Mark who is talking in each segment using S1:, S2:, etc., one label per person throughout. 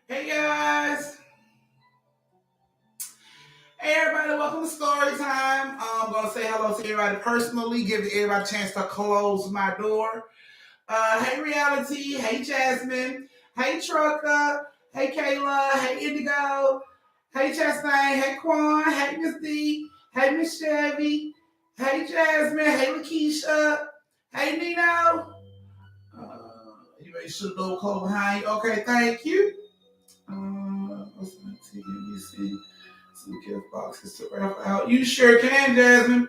S1: Hey guys. Hey everybody, welcome to Storytime. I'm gonna say hello to everybody personally, give everybody a chance to close my door. Hey Reality, hey Jasmine, hey Trucker, hey Kayla, hey Indigo, hey Chastain, hey Quan, hey Miss D, hey Miss Chevy, hey Jasmine, hey Lakeisha, hey Nino. You make sure the door close behind you. Okay, thank you. What's my TV? Let me see. Some gift boxes to wrap out. You sure can, Jasmine.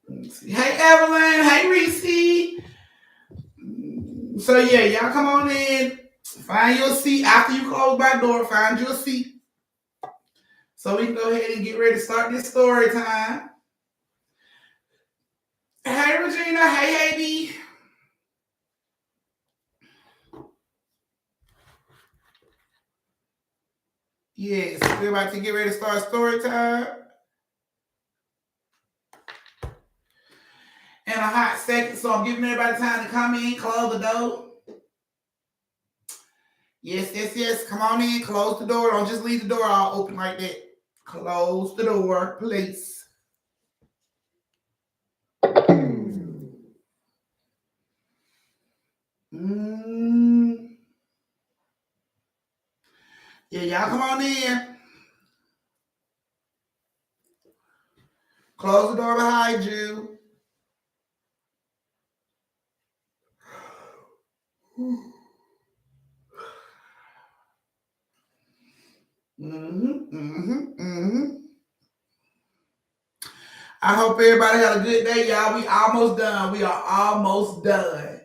S1: Let's see. Hey, Evelyn. Hey, Reese. So, yeah, y'all come on in. Find your seat. After you close my door, find your seat. So we can go ahead and get ready to start this story time. Hey, Regina. Hey, Haby. Yes, we're about to get ready to start story time. In a hot second, so I'm giving everybody time to come in, close the door. Yes. Come on in, close the door. Don't just leave the door all open like that. Close the door, please. Yeah, y'all come on in. Close the door behind you. I hope everybody had a good day, y'all. We almost done. We are almost done.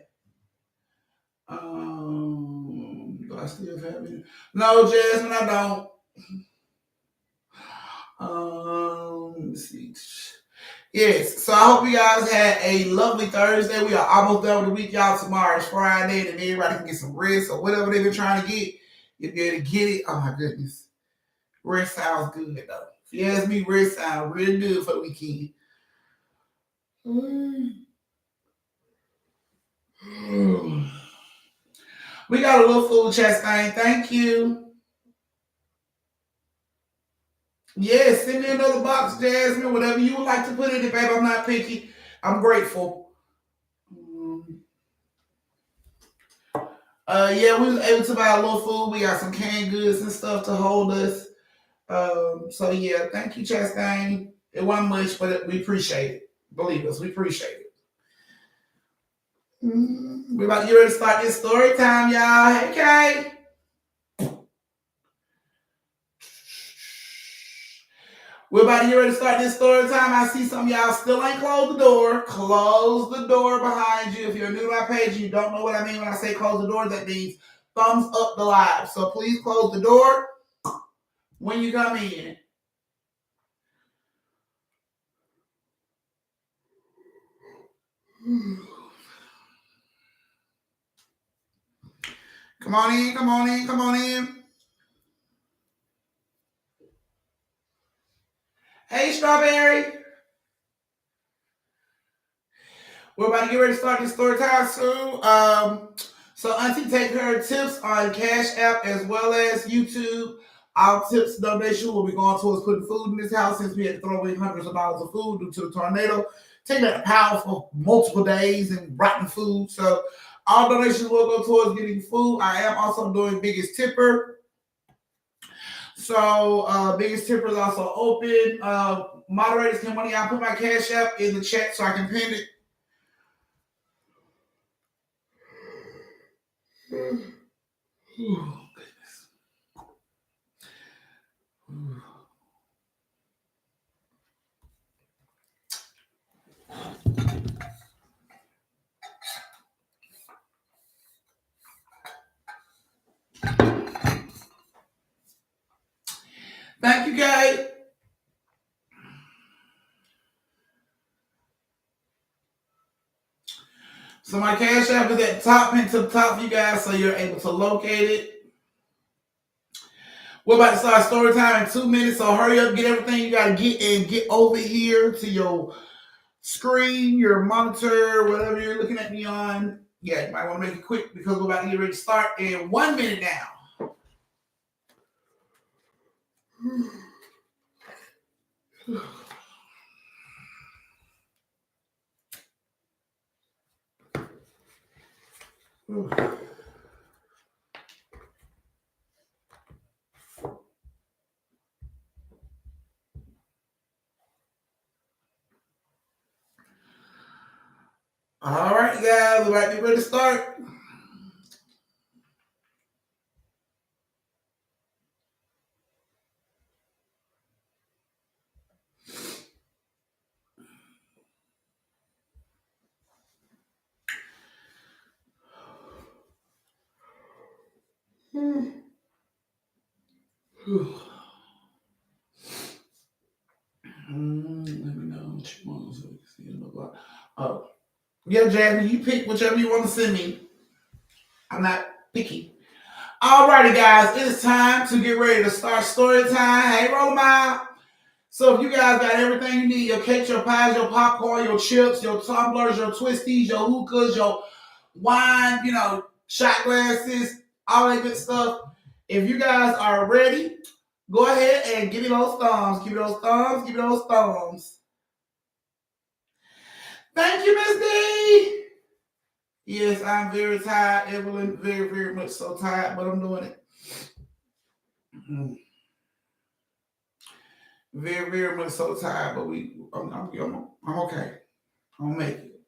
S1: Do I still have it? No, Jasmine, I don't. Let me see. Yes, so I hope you guys had a lovely Thursday. We are almost done with the week, y'all. Tomorrow is Friday, and everybody can get some rest or whatever they've been trying to get. You'll be able to get it. Oh my goodness. Rest sounds good though. If you ask me, rest sounds really good for the weekend. We got a little food chest thing. Thank you. Yes, send me another box, Jasmine. Whatever you would like to put in it, babe. I'm not picky. I'm grateful. Yeah, we was able to buy a little food. We got some canned goods and stuff to hold us. So yeah, thank you, Chastain. It wasn't much, but we appreciate it. Believe us, we appreciate it. We're about to get ready to start this story time, y'all. Hey, Kay. We're about to get ready to start this story time. I see some of y'all still ain't closed the door. Close the door behind you. If you're new to my page, you don't know what I mean when I say close the door. That means thumbs up the live. So please close the door when you come in. Come on in, come on in, come on in. Hey, Strawberry. We're about to get ready to start this story time soon. So Auntie take her tips on Cash App as well as YouTube. Our tips donation will be going towards putting food in this house since we had to throw away hundreds of dollars of food due to the tornado. Taking that power for multiple days and rotten food. So all donations will go towards getting food. I am also doing Biggest Tipper. So Biggest Tipper is also open. Moderators, can one of y'all put my Cash App in the chat so I can pin it? Oh, goodness. Thank you, guys. So my Cash App is at the top, pinned to the top for you guys so you're able to locate it. We're about to start story time in 2 minutes, so hurry up, get everything you gotta get and get over here to your screen, your monitor, whatever you're looking at me on. Yeah, you might want to make it quick because we're about to get ready to start in 1 minute now. All right, guys, we're about to get ready to start. Let me know what you want so we can see it. Oh, yeah, Jasmine, you pick whichever you want to send me. I'm not picky. Alrighty, guys, it is time to get ready to start story time. Hey, roll mile. So if you guys got everything you need, your cakes, your pies, your popcorn, your chips, your tumblers, your twisties, your hookahs, your wine, shot glasses, all that good stuff. If you guys are ready, go ahead and give me those thumbs. Give me those thumbs. Give me those thumbs. Thank you, Miss D. Yes, I'm very tired, Evelyn. Very, very much so tired, but I'm doing it. Very, very much so tired, but I'm okay. I'm gonna make it.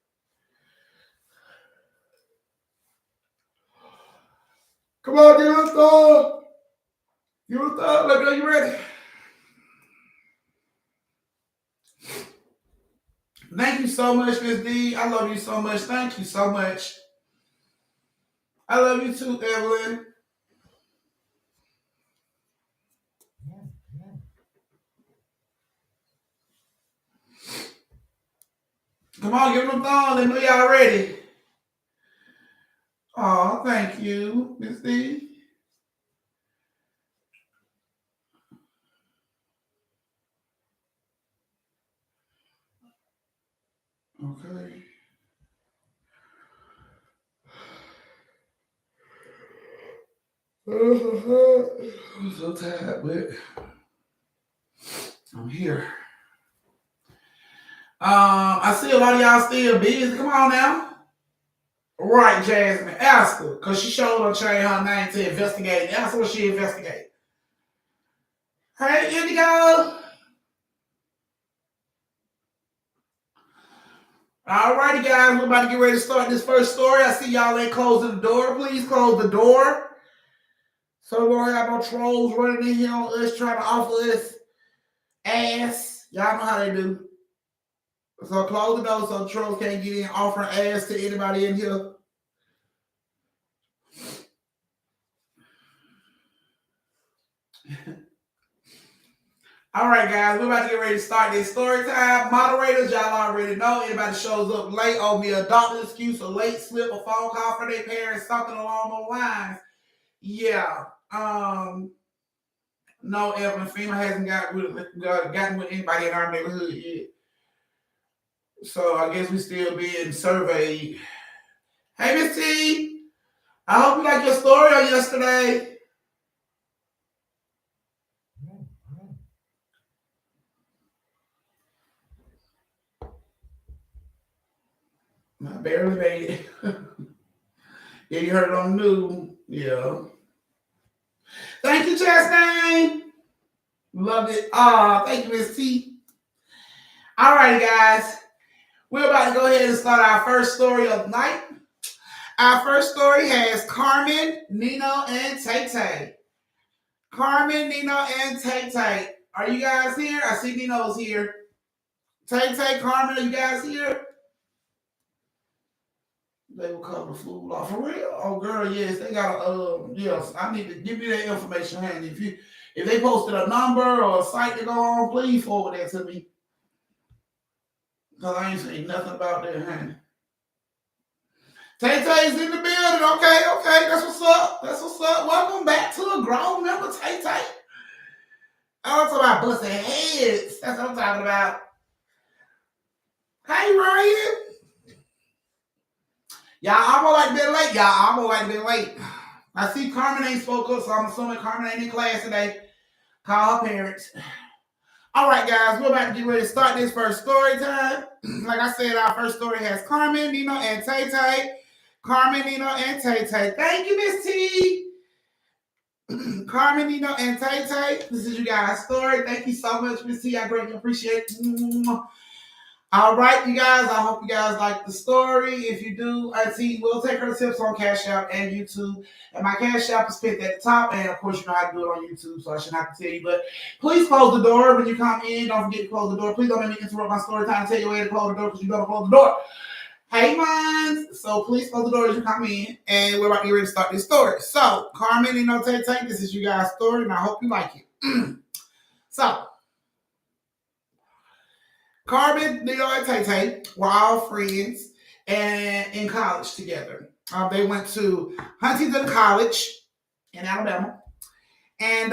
S1: Come on, give us a thumb. Give us a thumb. Let me know you ready. Thank you so much, Miss D. I love you so much. Thank you so much. I love you too, Evelyn. Come on, give them a thumb. Let me know y'all ready. Oh, thank you, Miss D. Okay. I'm so tired, but I'm here. I see a lot of y'all still busy. Come on now. Right, Jasmine. Ask her. Because she showed her change her name to investigate. Ask her what she investigate. Hey, Indigo. Alrighty, guys. We're about to get ready to start this first story. I see y'all ain't closing the door. Please close the door. So we don't have no trolls running in here on us trying to offer us ass. Y'all know how they do. So close the door so trolls can't get in offering ass to anybody in here. All right, guys, we're about to get ready to start this story time. Moderators, y'all already know. Anybody shows up late, owe me a doctor excuse, a late slip, a phone call for their parents, something along those lines. Yeah. No, Evan, FEMA hasn't gotten with anybody in our neighborhood yet. So I guess we still being surveyed. Hey, Miss T. I hope you like your story on yesterday. I barely made it. Yeah, you heard it on the news. Yeah. Thank you, Chastain. Love it. Thank you, Miss T. All right, guys. We're about to go ahead and start our first story of the night. Our first story has Carmen, Nino, and Tay-Tay. Carmen, Nino, and Tay-Tay. Are you guys here? I see Nino's here. Tay-Tay, Carmen, are you guys here? They will cover the food off. For real? Oh, girl, yes. They got a, yes. I need to give you that information, honey. If they posted a number or a site to go on, please forward that to me. Because I ain't saying nothing about that, honey. Tay-Tay's in the building. Okay. That's what's up. Welcome back to a grown member, Tay-Tay. I'm talking about busting heads. That's what I'm talking about. Hey, Ryan. Y'all, I'm gonna be late. I see Carmen ain't spoke up, so I'm assuming Carmen ain't in class today. Call her parents. All right, guys, we're about to get ready to start this first story time. Like I said, our first story has Carmen, Nino, and Tay-Tay. Carmen, Nino, and Tay-Tay. Thank you, Miss T. Carmen, Nino, and Tay-Tay. This is you guys' story. Thank you so much, Miss T. I greatly appreciate it. All right, you guys. I hope you guys like the story. If you do, Auntie will take her tips on Cash App and YouTube. And my Cash App is pinned at the top. And of course, you know how to do it on YouTube, so I shouldn't have to tell you. But please close the door when you come in. Don't forget to close the door. Please don't make me interrupt my story time and tell you where to close the door because you don't close the door. Hey, mines. So please close the door as you come in. And we're about to get ready to start this story. So, Carmen, Nino, Tay-Tay, this is you guys' story, and I hope you like it. So, Carmen, Nino, and Tay-Tay were all friends and in college together. They went to Huntington College in Alabama. And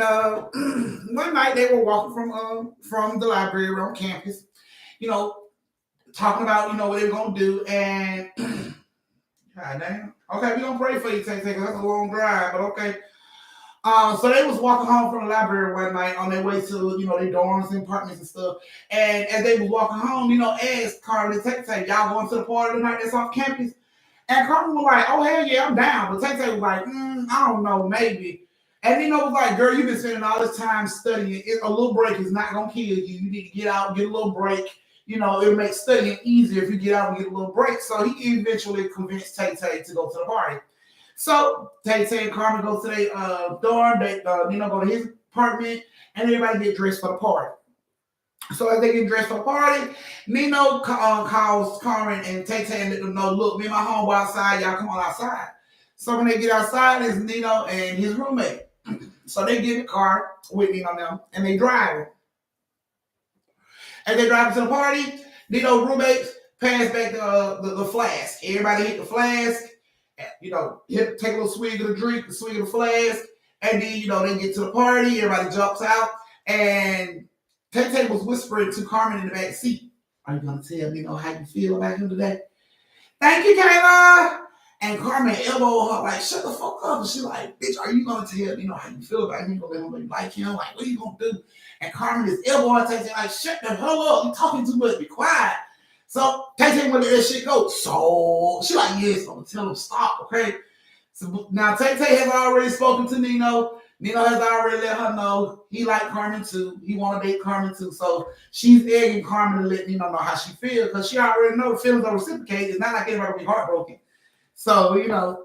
S1: one night they were walking from the library on campus, talking about, what they were going to do. And, God damn. Okay, we're going to pray for you, Tay-Tay, because that's a long drive, but okay. So they was walking home from the library one night on their way to, their dorms and apartments and stuff. And as they was walking home, asked Carmen and Tay-Tay, y'all going to the party tonight that's off campus? And Carmen was like, oh, hell yeah, I'm down. But Tay-Tay was like, I don't know, maybe. And Nino was like, girl, you've been spending all this time studying. A little break is not going to kill you. You need to get out, get a little break. It'll make studying easier if you get out and get a little break. So he eventually convinced Tay-Tay to go to the party. So Tay-Tay and Carmen go to their dorm. Nino go to his apartment, and everybody get dressed for the party. So as they get dressed for the party, Nino calls Carmen and Tay-Tay and let them know, look, me and my homeboy outside, y'all come on outside. So when they get outside, it's Nino and his roommate. So they get in the car with Nino now, and they drive. As they drive to the party, Nino's roommates pass back the flask. Everybody hit the flask. Take a little swig of the drink, a swig of the flask, and then, they get to the party, everybody jumps out, and Tay-Tay was whispering to Carmen in the back seat, are you going to tell me, how you feel about him today? Thank you, Kayla. And Carmen elbowed her like, shut the fuck up. And she like, bitch, are you gonna tell how you feel about him? You gonna let him like him? Like, what are you gonna do? And Carmen is elbowing Tay like, shut the hell up. You talking too much. Be quiet. So Tay wouldn't let that shit go. So she like, yes, I'm gonna tell him stop, okay? So now Tay has already spoken to Nino. Nino has already let her know he like Carmen too. He want to date Carmen too. So she's egging Carmen to let Nino know how she feels because she already know the feelings are reciprocated. It's not like anybody will be heartbroken. So,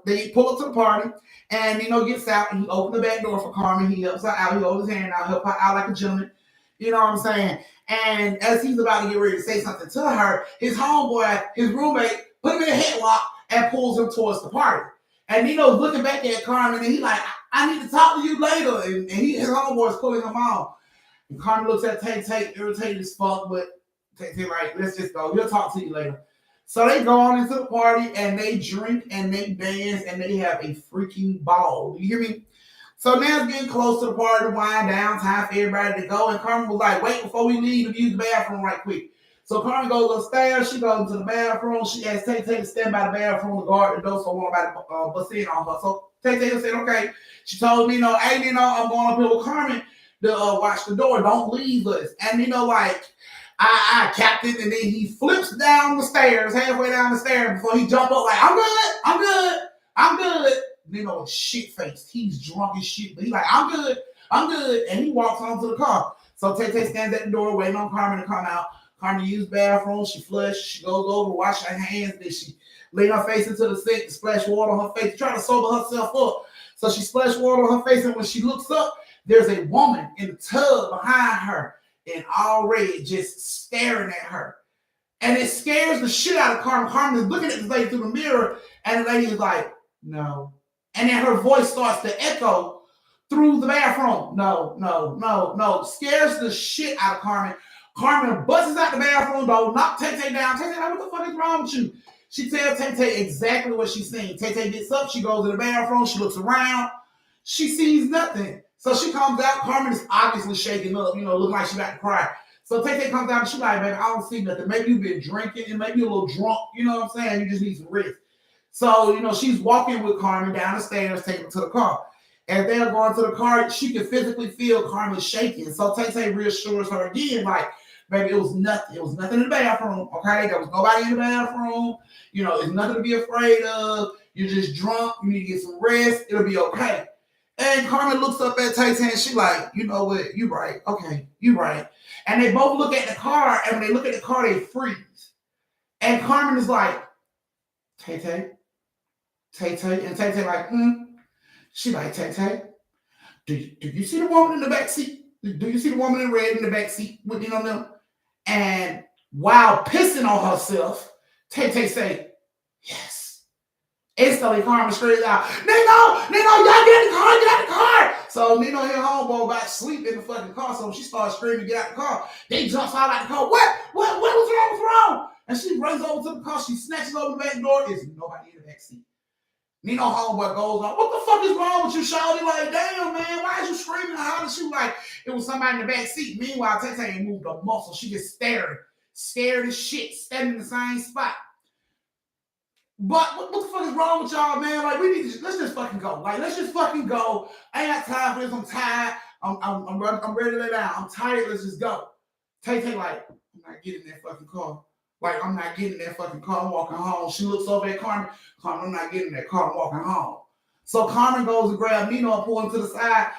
S1: they pull up to the party and Nino gets out and he opens the back door for Carmen. He helps her out. He holds his hand out, help her out like a gentleman. You know what I'm saying? And as he's about to get ready to say something to her, his homeboy, his roommate, put him in a headlock and pulls him towards the party. And Nino's looking back at Carmen and he's like, I need to talk to you later. And his homeboy is pulling him on. And Carmen looks at Tay, irritated as fuck, but Tay like, let's just go. He'll talk to you later. So they go on into the party and they drink and they dance and they have a freaking ball. You hear me? So now it's getting close to the party, wind down, time for everybody to go. And Carmen was like, wait, before we leave, to use the bathroom right quick. So Carmen goes upstairs. She goes into the bathroom. She asks Tay to stand by the bathroom to guard the door so nobody bust in on her. So Tay said, okay. She told Nino, hey, Nino, I'm going up here with Carmen to watch the door. Don't leave us. And Nino like, I capped it, and then he flips down the stairs, halfway down the stairs before he jump up like, I'm good. Nino is shit-faced. He's drunk as shit, but he's like, I'm good. And he walks onto the car. So Tay stands at the door waiting on Carmen to come out. Carmen used the bathroom. She flushed. She goes over to wash her hands. Then she laid her face into the sink, splash water on her face, trying to sober herself up. So she splashed water on her face, and when she looks up, there's a woman in the tub behind her in all red, just staring at her. And it scares the shit out of Carmen. Carmen is looking at the lady through the mirror, and the lady is like, no. And then her voice starts to echo through the bathroom. No. Scares the shit out of Carmen. Carmen busts out the bathroom door, knock Tay down. Tay like, what the fuck is wrong with you? She tells Tay exactly what she's seeing. Tay gets up, she goes to the bathroom, she looks around, she sees nothing. So she comes out. Carmen is obviously shaking up, looking like she about to cry. So Tay comes out and she's like, baby, I don't see nothing. Maybe you've been drinking and maybe you're a little drunk. You know what I'm saying? You just need some rest. So, she's walking with Carmen down the stairs, taking her to the car. And they're going to the car. She can physically feel Carmen shaking. So Tay reassures her again, like, baby, it was nothing. It was nothing in the bathroom, okay? There was nobody in the bathroom. It's nothing to be afraid of. You're just drunk. You need to get some rest. It'll be okay. And Carmen looks up at Tay and she's like, you know what? You right. Okay, you right. And they both look at the car, and when they look at the car, they freeze. And Carmen is like, Tay. And Tay like, She like, Tay, do you see the woman in the back seat? Do you see the woman in red in the back seat with them? And while pissing on herself, Tay say, yes. Instantly, Carmen screams out, Nino, y'all get out the car. So Nino and her homeboy about to sleep in the fucking car. So when she starts screaming, get out the car, they jumps out like the car. What was wrong? And she runs over to the car. She snatches over the back door. There's nobody in the back seat. Nino homeboy goes on, what the fuck is wrong with you, shawty? Like, damn, man, why is you screaming? How did she like it was somebody in the back seat? Meanwhile, Tay ain't moved a muscle. She just scared as shit, standing in the same spot. But what the fuck is wrong with y'all, man? Like, let's just fucking go. Like, let's just fucking go. I ain't got time for this. I'm tired. I'm ready to lay down. I'm tired. Let's just go. Tay like, I'm not getting in that fucking car. Like, I'm not getting in that fucking car. I'm walking home. She looks over at Carmen. Carmen, I'm not getting in that car. I'm walking home. So Carmen goes to grab Nino and pull him to the side.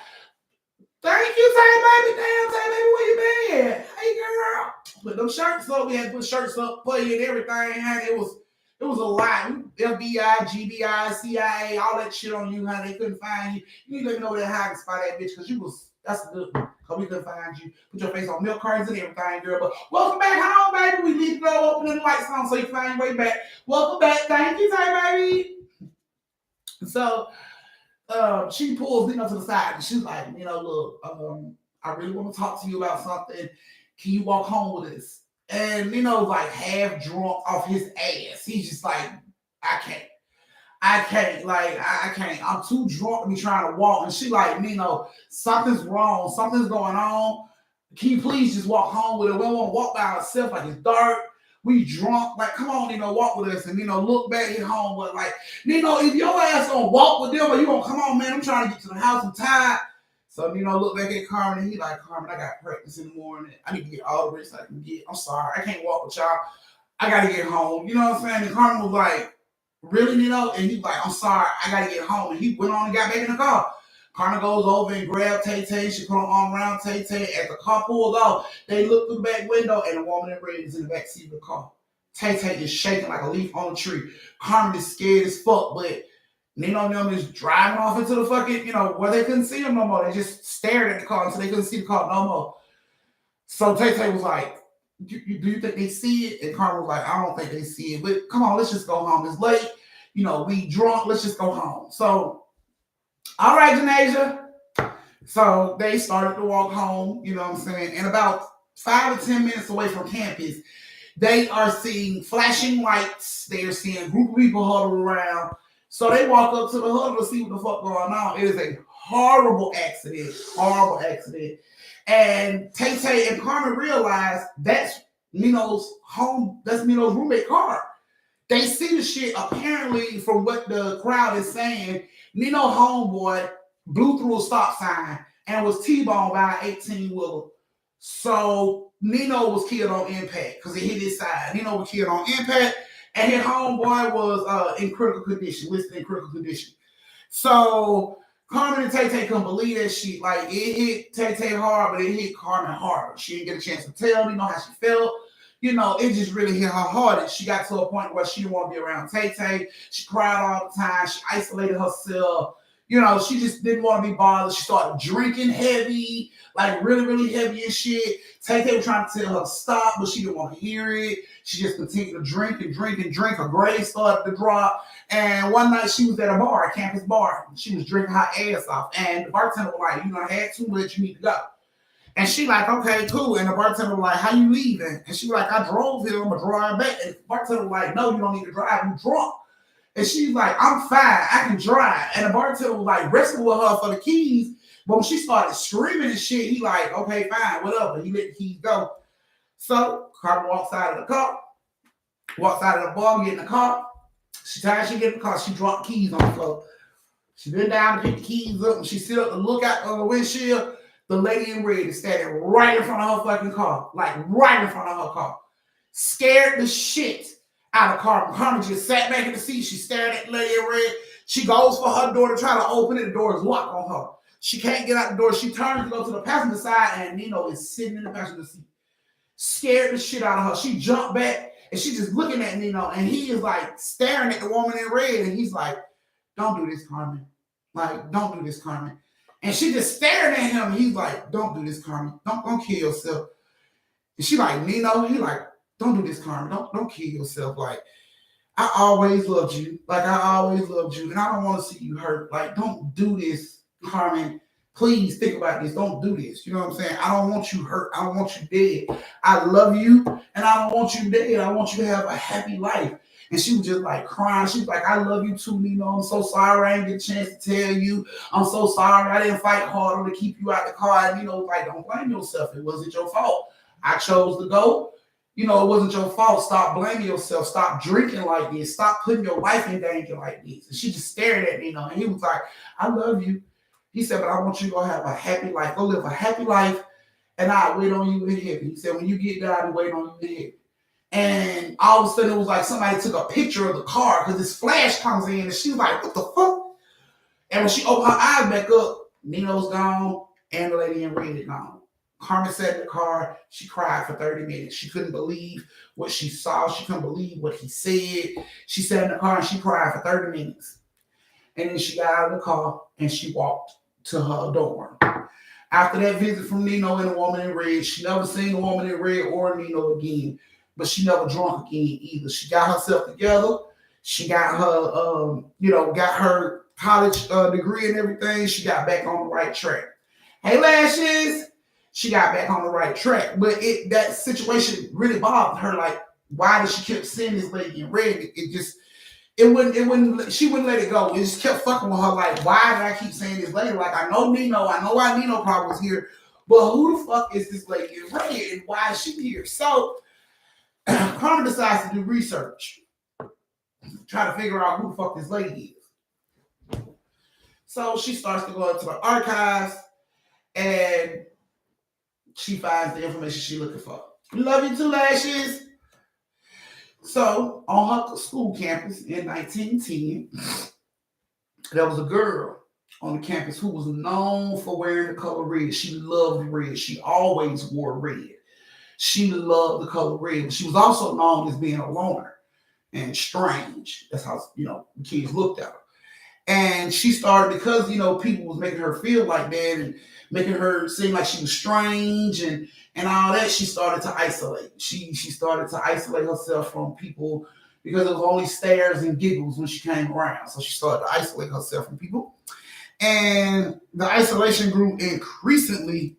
S1: Thank you, Tay, baby. Damn, Tay, baby, where you been? Hey, girl. Put them shirts up. We had to put shirts up for you and everything. And it was a lot. FBI, GBI, CIA, all that shit on you, how they couldn't find you. You need to let me know where that hiding spot at, bitch, because that's a good one. Because we couldn't find you. Put your face on milk cartons and everything, girl. But welcome back home, baby. We leave the door open and the lights on so you find your way back. Welcome back. Thank you, Tay, baby. So she pulls Nino to the side and she's like, look, I really want to talk to you about something. Can you walk home with us? And Nino's like half drunk off his ass. He's just like, I can't. Like, I can't. I'm too drunk to be trying to walk. And she like, Nino, something's wrong. Something's going on. Can you please just walk home with her? We don't want to walk by ourselves. Like, it's dark. We drunk, like, come on, Nino, walk with us. And Nino look back, hit home, but like, Nino, if your ass gonna walk with them, or you gonna come on, man, I'm trying to get to the house, I'm tired. So Nino look back at Carmen and he like, Carmen, I got practice in the morning. I need to get all the rest I can get. I'm sorry, I can't walk with y'all. I gotta get home. You know what I'm saying? And Carmen was like, really, Nino? And he's like, I'm sorry, I gotta get home. And he went on and got back in the car. Carmen goes over and grabs Tay-Tay. She put her arm around Tay-Tay. As the car pulls off, they look through the back window and the woman in red is in the back seat of the car. Tay-Tay is shaking like a leaf on a tree. Carmen is scared as fuck, but Nino and them is driving off into the fucking, where they couldn't see him no more. They just stared at the car until they couldn't see the car no more. So Tay-Tay was like, do you think they see it? And Carmen was like, I don't think they see it, but come on, let's just go home. It's late. We drunk. Let's just go home. So, all right, Janasia. So they started to walk home, you know what I'm saying? And about 5 or 10 minutes away from campus, they are seeing flashing lights. They are seeing a group of people huddled around. So they walk up to the huddle to see what the fuck going on. It is a horrible accident. And Tay-Tay and Carmen realize that's Nino's home, that's Nino's roommate car. They see the shit, apparently, from what the crowd is saying. Nino homeboy blew through a stop sign and was T-boned by an 18-wheeler. So Nino was killed on impact because he hit his side. Nino was killed on impact, and his homeboy was in critical condition, listed in critical condition. So Carmen and Tay-Tay couldn't believe that shit. Like, it hit Tay-Tay hard, but it hit Carmen harder. She didn't get a chance to tell Nino how she felt. It just really hit her hard. And she got to a point where she didn't want to be around Tay-Tay. She cried all the time. She isolated herself. She just didn't want to be bothered. She started drinking heavy, like really, really heavy and shit. Tay-Tay was trying to tell her to stop, but she didn't want to hear it. She just continued to drink and drink and drink. Her grades started to drop. And one night she was at a bar, a campus bar. She was drinking her ass off. And the bartender was like, I had too much, you need to go. And she like, okay, cool. And the bartender was like, how you leaving? And she was like, I drove here, I'm gonna drive back. And the bartender was like, no, you don't need to drive, you drunk. And she's like, I'm fine, I can drive. And the bartender was like wrestling with her for the keys. But when she started screaming and shit, he like, okay, fine, whatever. He let the keys go. So Carmen walks out of the car, walks out of the bar, get in the car. She get in the car, she dropped keys on the floor. She bent down to pick the keys up, and she sit up to look out on the windshield. The lady in red is standing right in front of her fucking car. Like, right in front of her car. Scared the shit out of Carmen. Carmen just sat back in the seat. She stared at the lady in red. She goes for her door to try to open it. The door is locked on her. She can't get out the door. She turns to go to the passenger side, and Nino is sitting in the passenger seat. Scared the shit out of her. She jumped back, and she's just looking at Nino, and he is like staring at the woman in red, and he's like, don't do this, Carmen. Like, don't do this, Carmen. And she just staring at him. He's like, don't do this, Carmen. Don't kill yourself. And she like, Nino, he like, don't do this, Carmen. Don't kill yourself. Like, I always loved you. Like, I always loved you. And I don't want to see you hurt. Like, don't do this, Carmen. Please think about this. Don't do this. You know what I'm saying? I don't want you hurt. I don't want you dead. I love you, and I don't want you dead. I want you to have a happy life. And she was just like crying. She was like, I love you too, Nino. I'm so sorry I didn't get a chance to tell you. I'm so sorry I didn't fight harder to keep you out the car. And Nino was like, don't blame yourself. It wasn't your fault. I chose to go. It wasn't your fault. Stop blaming yourself. Stop drinking like this. Stop putting your life in danger like this. And she just stared at Nino. And he was like, I love you. He said, but I want you to go have a happy life. Go live a happy life, and I'll wait on you in heaven. He said, when you get there, I'll wait on you in heaven. And all of a sudden, it was like somebody took a picture of the car because this flash comes in, and she's like, what the fuck? And when she opened her eyes back up, Nino's gone, and the lady in red is gone. Carmen sat in the car. She cried for 30 minutes. She couldn't believe what she saw. She couldn't believe what he said. She sat in the car, and she cried for 30 minutes. And then she got out of the car, and she walked to her dorm. After that visit from Nino and the woman in red, she never seen the woman in red or Nino again. But she never drunk again either. She got herself together. She got her, got her college degree and everything. She got back on the right track. Hey, Lashes. She got back on the right track. But that situation really bothered her. Like, why did she keep seeing this lady in red? She wouldn't let it go. It just kept fucking with her. Like, why did I keep saying this lady? Like, I know why Nino probably was here. But who the fuck is this lady in red? And why is she here? So, Carmen decides to do research, try to figure out who the fuck this lady is. So she starts to go into the archives and she finds the information she's looking for. Love you too, Lashes. So on her school campus in 1910, there was a girl on the campus who was known for wearing the color red. She loved red. She always wore red. She loved the color red. She was also known as being a loner and strange. That's how, the kids looked at her. And she started, because, people was making her feel like that and making her seem like she was strange and all that, she started to isolate. She started to isolate herself from people because it was only stares and giggles when she came around. So she started to isolate herself from people. And the isolation grew increasingly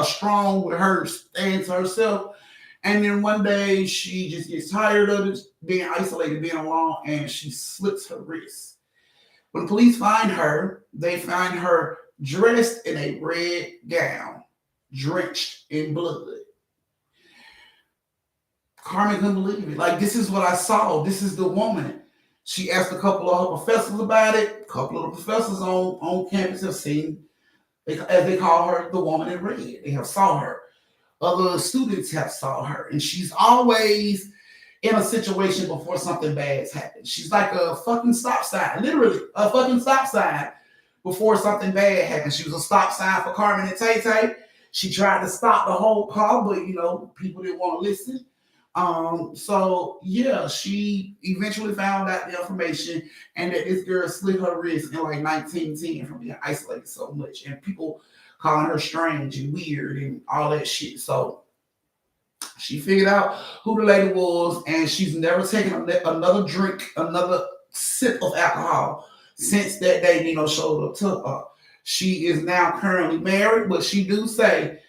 S1: strong with her staying to herself. And then one day she just gets tired of it, being isolated, being alone, and she slits her wrist. When police find her, they find her dressed in a red gown, drenched in blood. Carmen couldn't believe it. Like, this is what I saw. This is the woman. She asked a couple of her professors about it. A couple of the professors on campus have seen, as they call her, the woman in red. They have saw her. Other students have saw her. And she's always in a situation before something bad's happened. She's like a fucking stop sign. Literally, a fucking stop sign before something bad happened. She was a stop sign for Carmen and Tay. She tried to stop the whole car, but, people didn't want to listen. So yeah, she eventually found out the information and that this girl slit her wrist in like 1910 from being isolated so much and people calling her strange and weird and all that shit. So she figured out who the lady was, and she's never taken another drink, another sip of alcohol since that day Nino showed up to her. She is now currently married, but she do say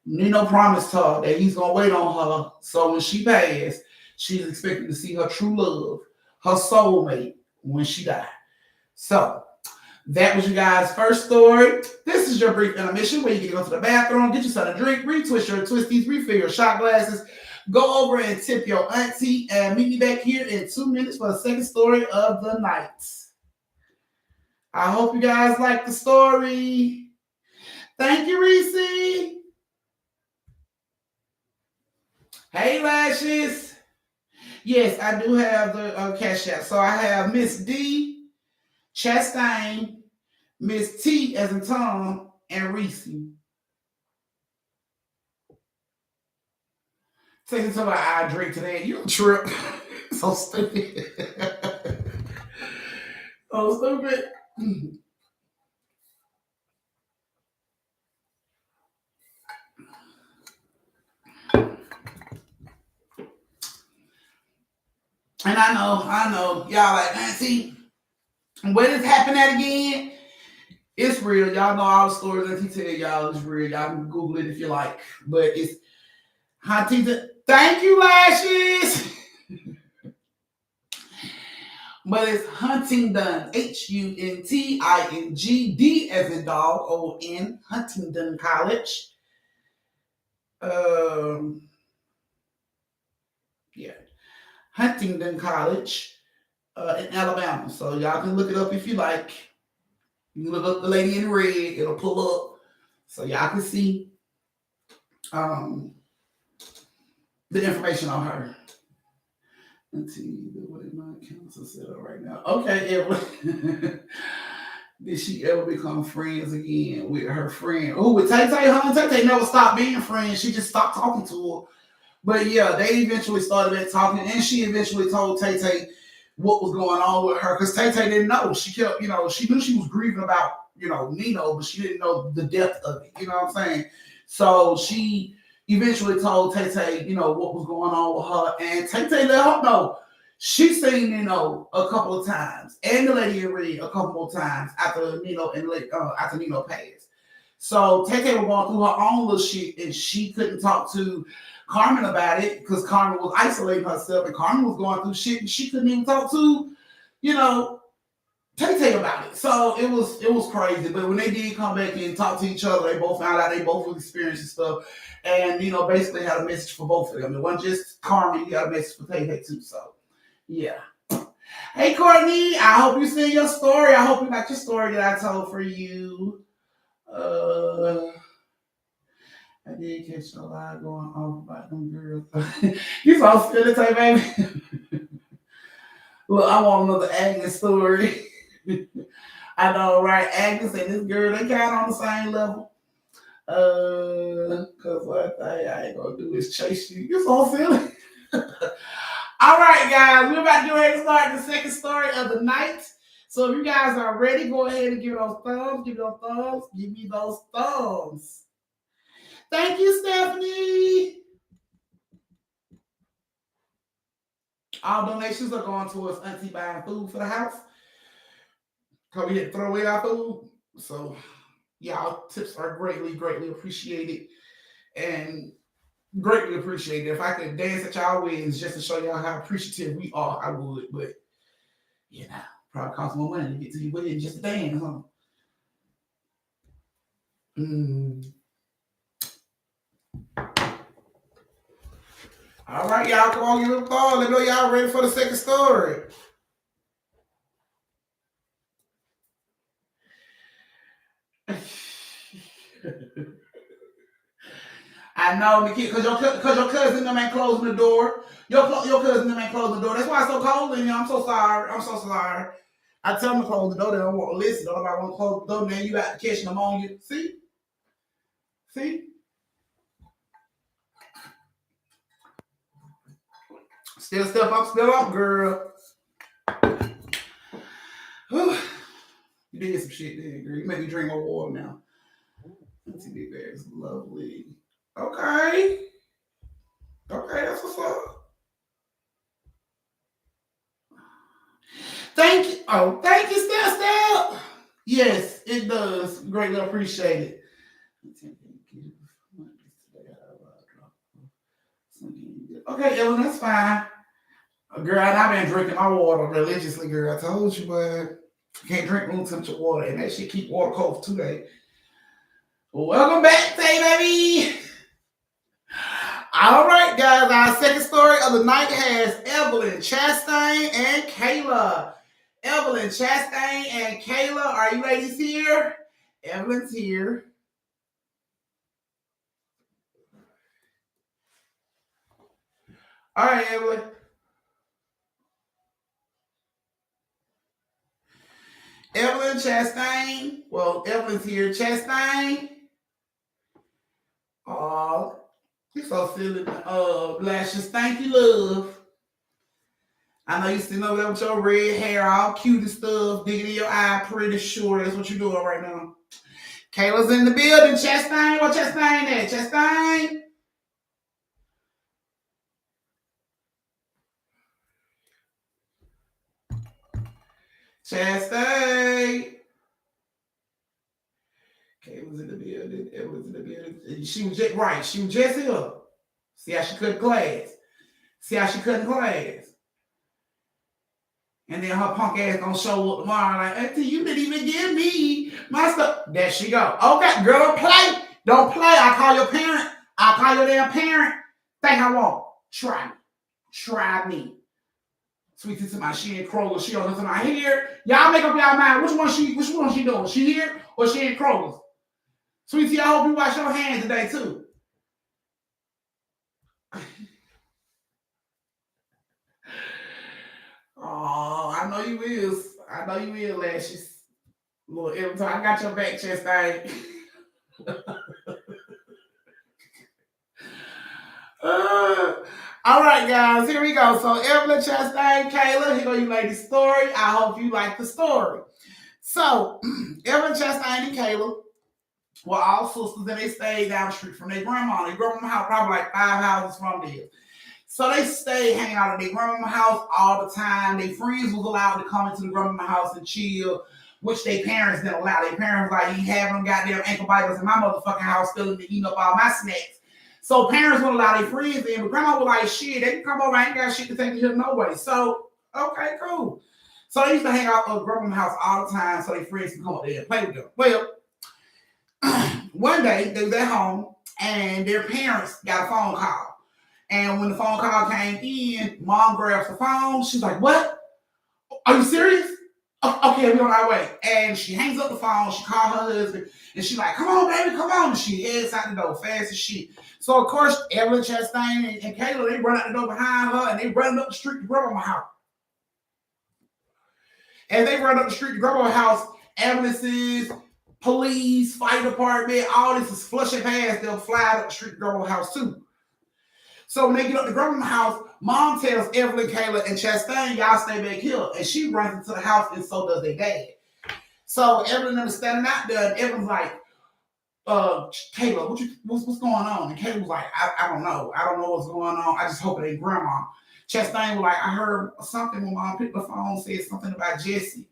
S1: Nino promised her that he's gonna wait on her. So when she passed, she's expecting to see her true love, her soulmate, when she died. So that was you guys' first story. This is your brief intermission where you can go to the bathroom, get yourself a drink, retwist your twisties, refill your shot glasses, go over and tip your auntie, and meet me back here in 2 minutes for the second story of the night. I hope you guys like the story. Thank you, Reese. Hey, Lashes. Yes, I do have the cash app. So I have Miss D, Chastain, Miss T as in Tom, and Reese. Taking somebody I drink today. You a trip. So stupid. So stupid. And I know, y'all like, see, where this happened at again? It's real. Y'all know all the stories that he tell y'all is real. Y'all can Google it if you like. But it's Huntington. Thank you, Lashes. But it's Huntingdon. Huntingd as in dog. O-N. Huntingdon College. Yeah. Huntingdon College in Alabama. So y'all can look it up if you like. You can look up the lady in red. It'll pull up. So y'all can see the information on her. Let's see what my accounts are set up right now. Okay, did she ever become friends again with her friend? Oh, with Tay Tay, huh? Tay Tay never stopped being friends. She just stopped talking to her. But yeah, they eventually started talking, and she eventually told Tay Tay what was going on with her, because Tay Tay didn't know. She kept, she knew she was grieving about, Nino, but she didn't know the depth of it. You know what I'm saying? So she eventually told Tay Tay, what was going on with her, and Tay Tay let her know. She seen Nino a couple of times, and the lady in red a couple of times after Nino after Nino passed. So Tay Tay was going through her own little shit, and she couldn't talk to Carmen about it because Carmen was isolating herself, and Carmen was going through shit, and she couldn't even talk to, Tay Tay about it. So it was crazy. But when they did come back and talk to each other, they both found out they both was experiencing stuff. And basically had a message for both of them. It wasn't just Carmen, you got a message for Tay too. So yeah. Hey Courtney, I hope you see your story. I hope you got your story that I told for you. I did catch a lot going off about them girls. You saw Spirit Tay, baby. Look, I want another Agnes story. I know, right? Agnes and this girl, they kind of on the same level. Cause one thing I ain't gonna do is chase you. You're so silly. All right, guys, we're about to go ahead and start the second story of the night. So if you guys are ready, go ahead and give those thumbs, give me those thumbs. Thank you, Stephanie. All donations are going towards Auntie buying food for the house. Because we had to throw away our food. So, y'all tips are greatly, greatly appreciated. And greatly appreciated. If I could dance at y'all wins just to show y'all how appreciative we are, I would. But, probably cost more money to get to your wedding just to dance, huh? All right, y'all, come on, give it a call. Let me know y'all ready for the second story. I know, Nikki, because your cousin them ain't closing the door. Your cousin them ain't closing the door. That's why it's so cold in here. I'm so sorry. I tell them to close the door. They don't want to listen. Nobody want to close the door. Then you got to catch pneumonia. See? Still step up, girl. Whew. You did some shit there, girl. You make me drink more water now. Let's see, that's lovely. Okay, that's what's up. Thank you. Oh, thank you, Step. Yes, it does. Greatly appreciate it. Okay, Ellen, that's fine. Girl, I've been drinking my water religiously, girl. I told you, but can't drink room temperature water, and that shit keep water cold for 2 days. Welcome back, Tay baby. All right, guys. Our second story of the night has Evelyn, Chastain, and Kayla. Evelyn, Chastain, and Kayla, are you ladies here? Evelyn's here. All right, Evelyn. Evelyn, Chastain. Well, Evelyn's here. Chastain. Oh, you're so silly. Lashes. Thank you, love. I know you sitting over there with your red hair, all cute and stuff, digging in your eye, pretty sure that's what you're doing right now. Kayla's in the building. Chastain. What Chastain at? Chastain. Chastain. Kayla's in the building. Evelyn's in the building. She was just right. She was just here. See how she cut class. And then her punk ass gonna show up tomorrow like, Auntie, you didn't even give me my stuff. There she go. Okay, girl, don't play. Don't play. I call your parent. I call your damn parent. Think I won't. Try me. Try me. Sweetie to my she in Kroger. She on to my here. Y'all make up y'all mind. Which one she doing? She here or she in Kroger? Sweetie, I hope you wash your hands today too. Oh, I know you will, Lashes. Lord, every time I got your back, Chastain. All right, guys, here we go. So, Evelyn, Chastain, Kayla, here go you ladies' story. I hope you like the story. So, Evelyn, Chastain, and Kayla were all sisters, and they stayed down the street from their grandma. Their grandma house probably like 5 houses from there. So they stayed hanging out at their grandma house all the time. Their friends was allowed to come into the grandma house and chill, which their parents didn't allow. Their parents like, you having them goddamn ankle biters in my motherfucking house, stealing and eating up all my snacks. So parents wouldn't allow their friends in, but grandma was like, shit, they can come over, I ain't got shit to take to here no way. So, okay, cool. So they used to hang out at grandma's house all the time so their friends can come up there and play with them. Well, one day they was at home and their parents got a phone call. And when the phone call came in, mom grabs the phone. She's like, "What? Are you serious? Okay, we're on our way." And she hangs up the phone. She called her husband, and she's like, "Come on, baby, come on." And she heads out the door fast as shit. So of course, Evelyn Chastain and Kayla, they run out the door behind her, and they run up the street to grandma's house. As they run up the street to grandma's house, ambulances, police, fire department, all this is flushing past. They'll fly up the street to grandma's house too. So when they get up to grandma's house, mom tells Evelyn, Kayla, and Chastain, "Y'all stay back here." And she runs into the house, and so does their dad. So Evelyn was standing out there, and Evelyn's like, "Kayla, what's going on?" And Kayla was like, I don't know. I don't know what's going on. I just hope it ain't grandma." Chastain was like, "I heard something when mom picked the phone, said something about Jesse."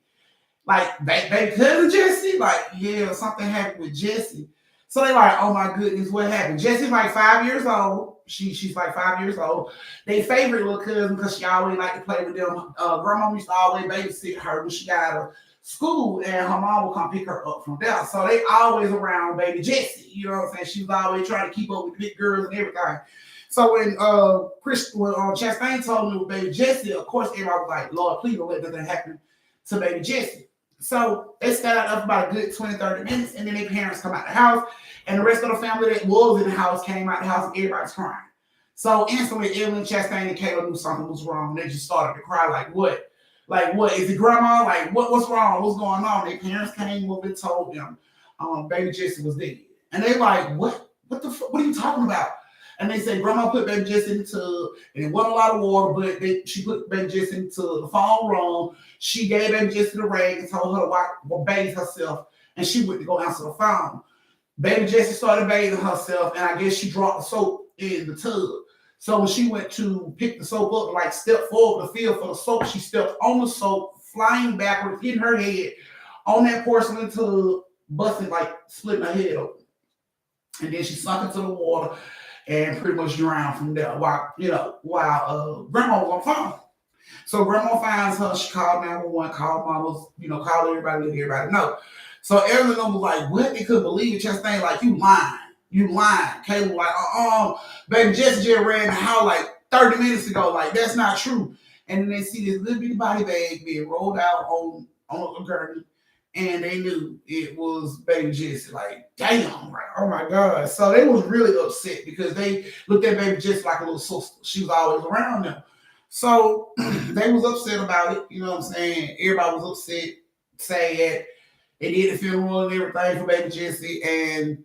S1: Like, they cousin Jesse? Like, yeah, something happened with Jesse. So they like, "Oh my goodness, what happened?" Jesse's like 5 years old. She's like 5 years old. They favorite little cousin because she always like to play with them. Grandma used to always babysit her when she got out of school, and her mom would come pick her up from there. So they always around baby Jessie. You know what I'm saying? She was always trying to keep up with the big girls and everything. So when Chastain told me with baby Jessie, of course everybody was like, "Lord, please don't let nothing happen to baby Jessie." So they stayed out there for about a good 20, 30 minutes, and then their parents come out the house, and the rest of the family that was in the house came out the house, and everybody's crying. So instantly, Evelyn, Chastain, and Kayla knew something was wrong. They just started to cry, like, "What? Like, what? Is it grandma? Like, what's wrong? What's going on?" Their parents came over and told them baby Jesse was dead. And they like, "What? What the fuck? What are you talking about?" And they said, "Grandma put baby Jesse in the tub, and it wasn't a lot of water, but she put baby Jesse into the phone room. She gave baby Jesse the rag and told her to bathe herself, and she went to go answer the phone. Baby Jessie started bathing herself, and I guess she dropped the soap in the tub. So when she went to pick the soap up, like step forward to feel for the soap, she stepped on the soap, flying backwards, hitting her head on that porcelain tub, busting, like splitting her head open. And then she sunk into the water and pretty much drowned from there while grandma was on the phone. So grandma finds her, she called 911, called mamas, called everybody, let everybody know. So everyone was like, "What?" They couldn't believe it. Chastain like, "You lying. You lying." Kayla was like, baby Jesse just ran the house like 30 minutes ago. Like, that's not true. And then they see this little bitty body bag being rolled out on a gurney, and they knew it was baby Jesse. Like, damn, right? Oh my God. So they was really upset because they looked at baby Jesse like a little sister. She was always around them. So they was upset about it. You know what I'm saying? Everybody was upset, sad. They did the funeral and everything for baby Jesse. And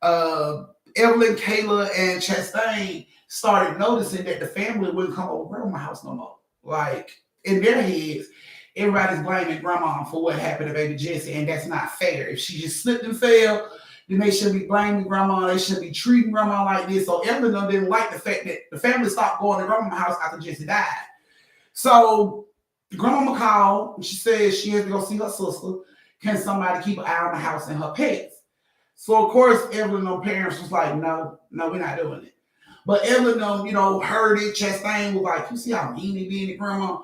S1: Evelyn, Kayla, and Chastain started noticing that the family wouldn't come over to grandma's house no more. Like, in their heads, everybody's blaming grandma for what happened to baby Jesse, and that's not fair. If she just slipped and fell, then they should be blaming grandma. They should be treating grandma like this. So Evelyn didn't like the fact that the family stopped going to grandma's house after Jesse died. So grandma called, and she said she has to go see her sister. Can somebody keep an eye on the house and her pets? So of course, Evelyn and her parents was like, "No, we're not doing it." But Evelyn, heard it. Chastain was like, "You see how mean they being to grandma?"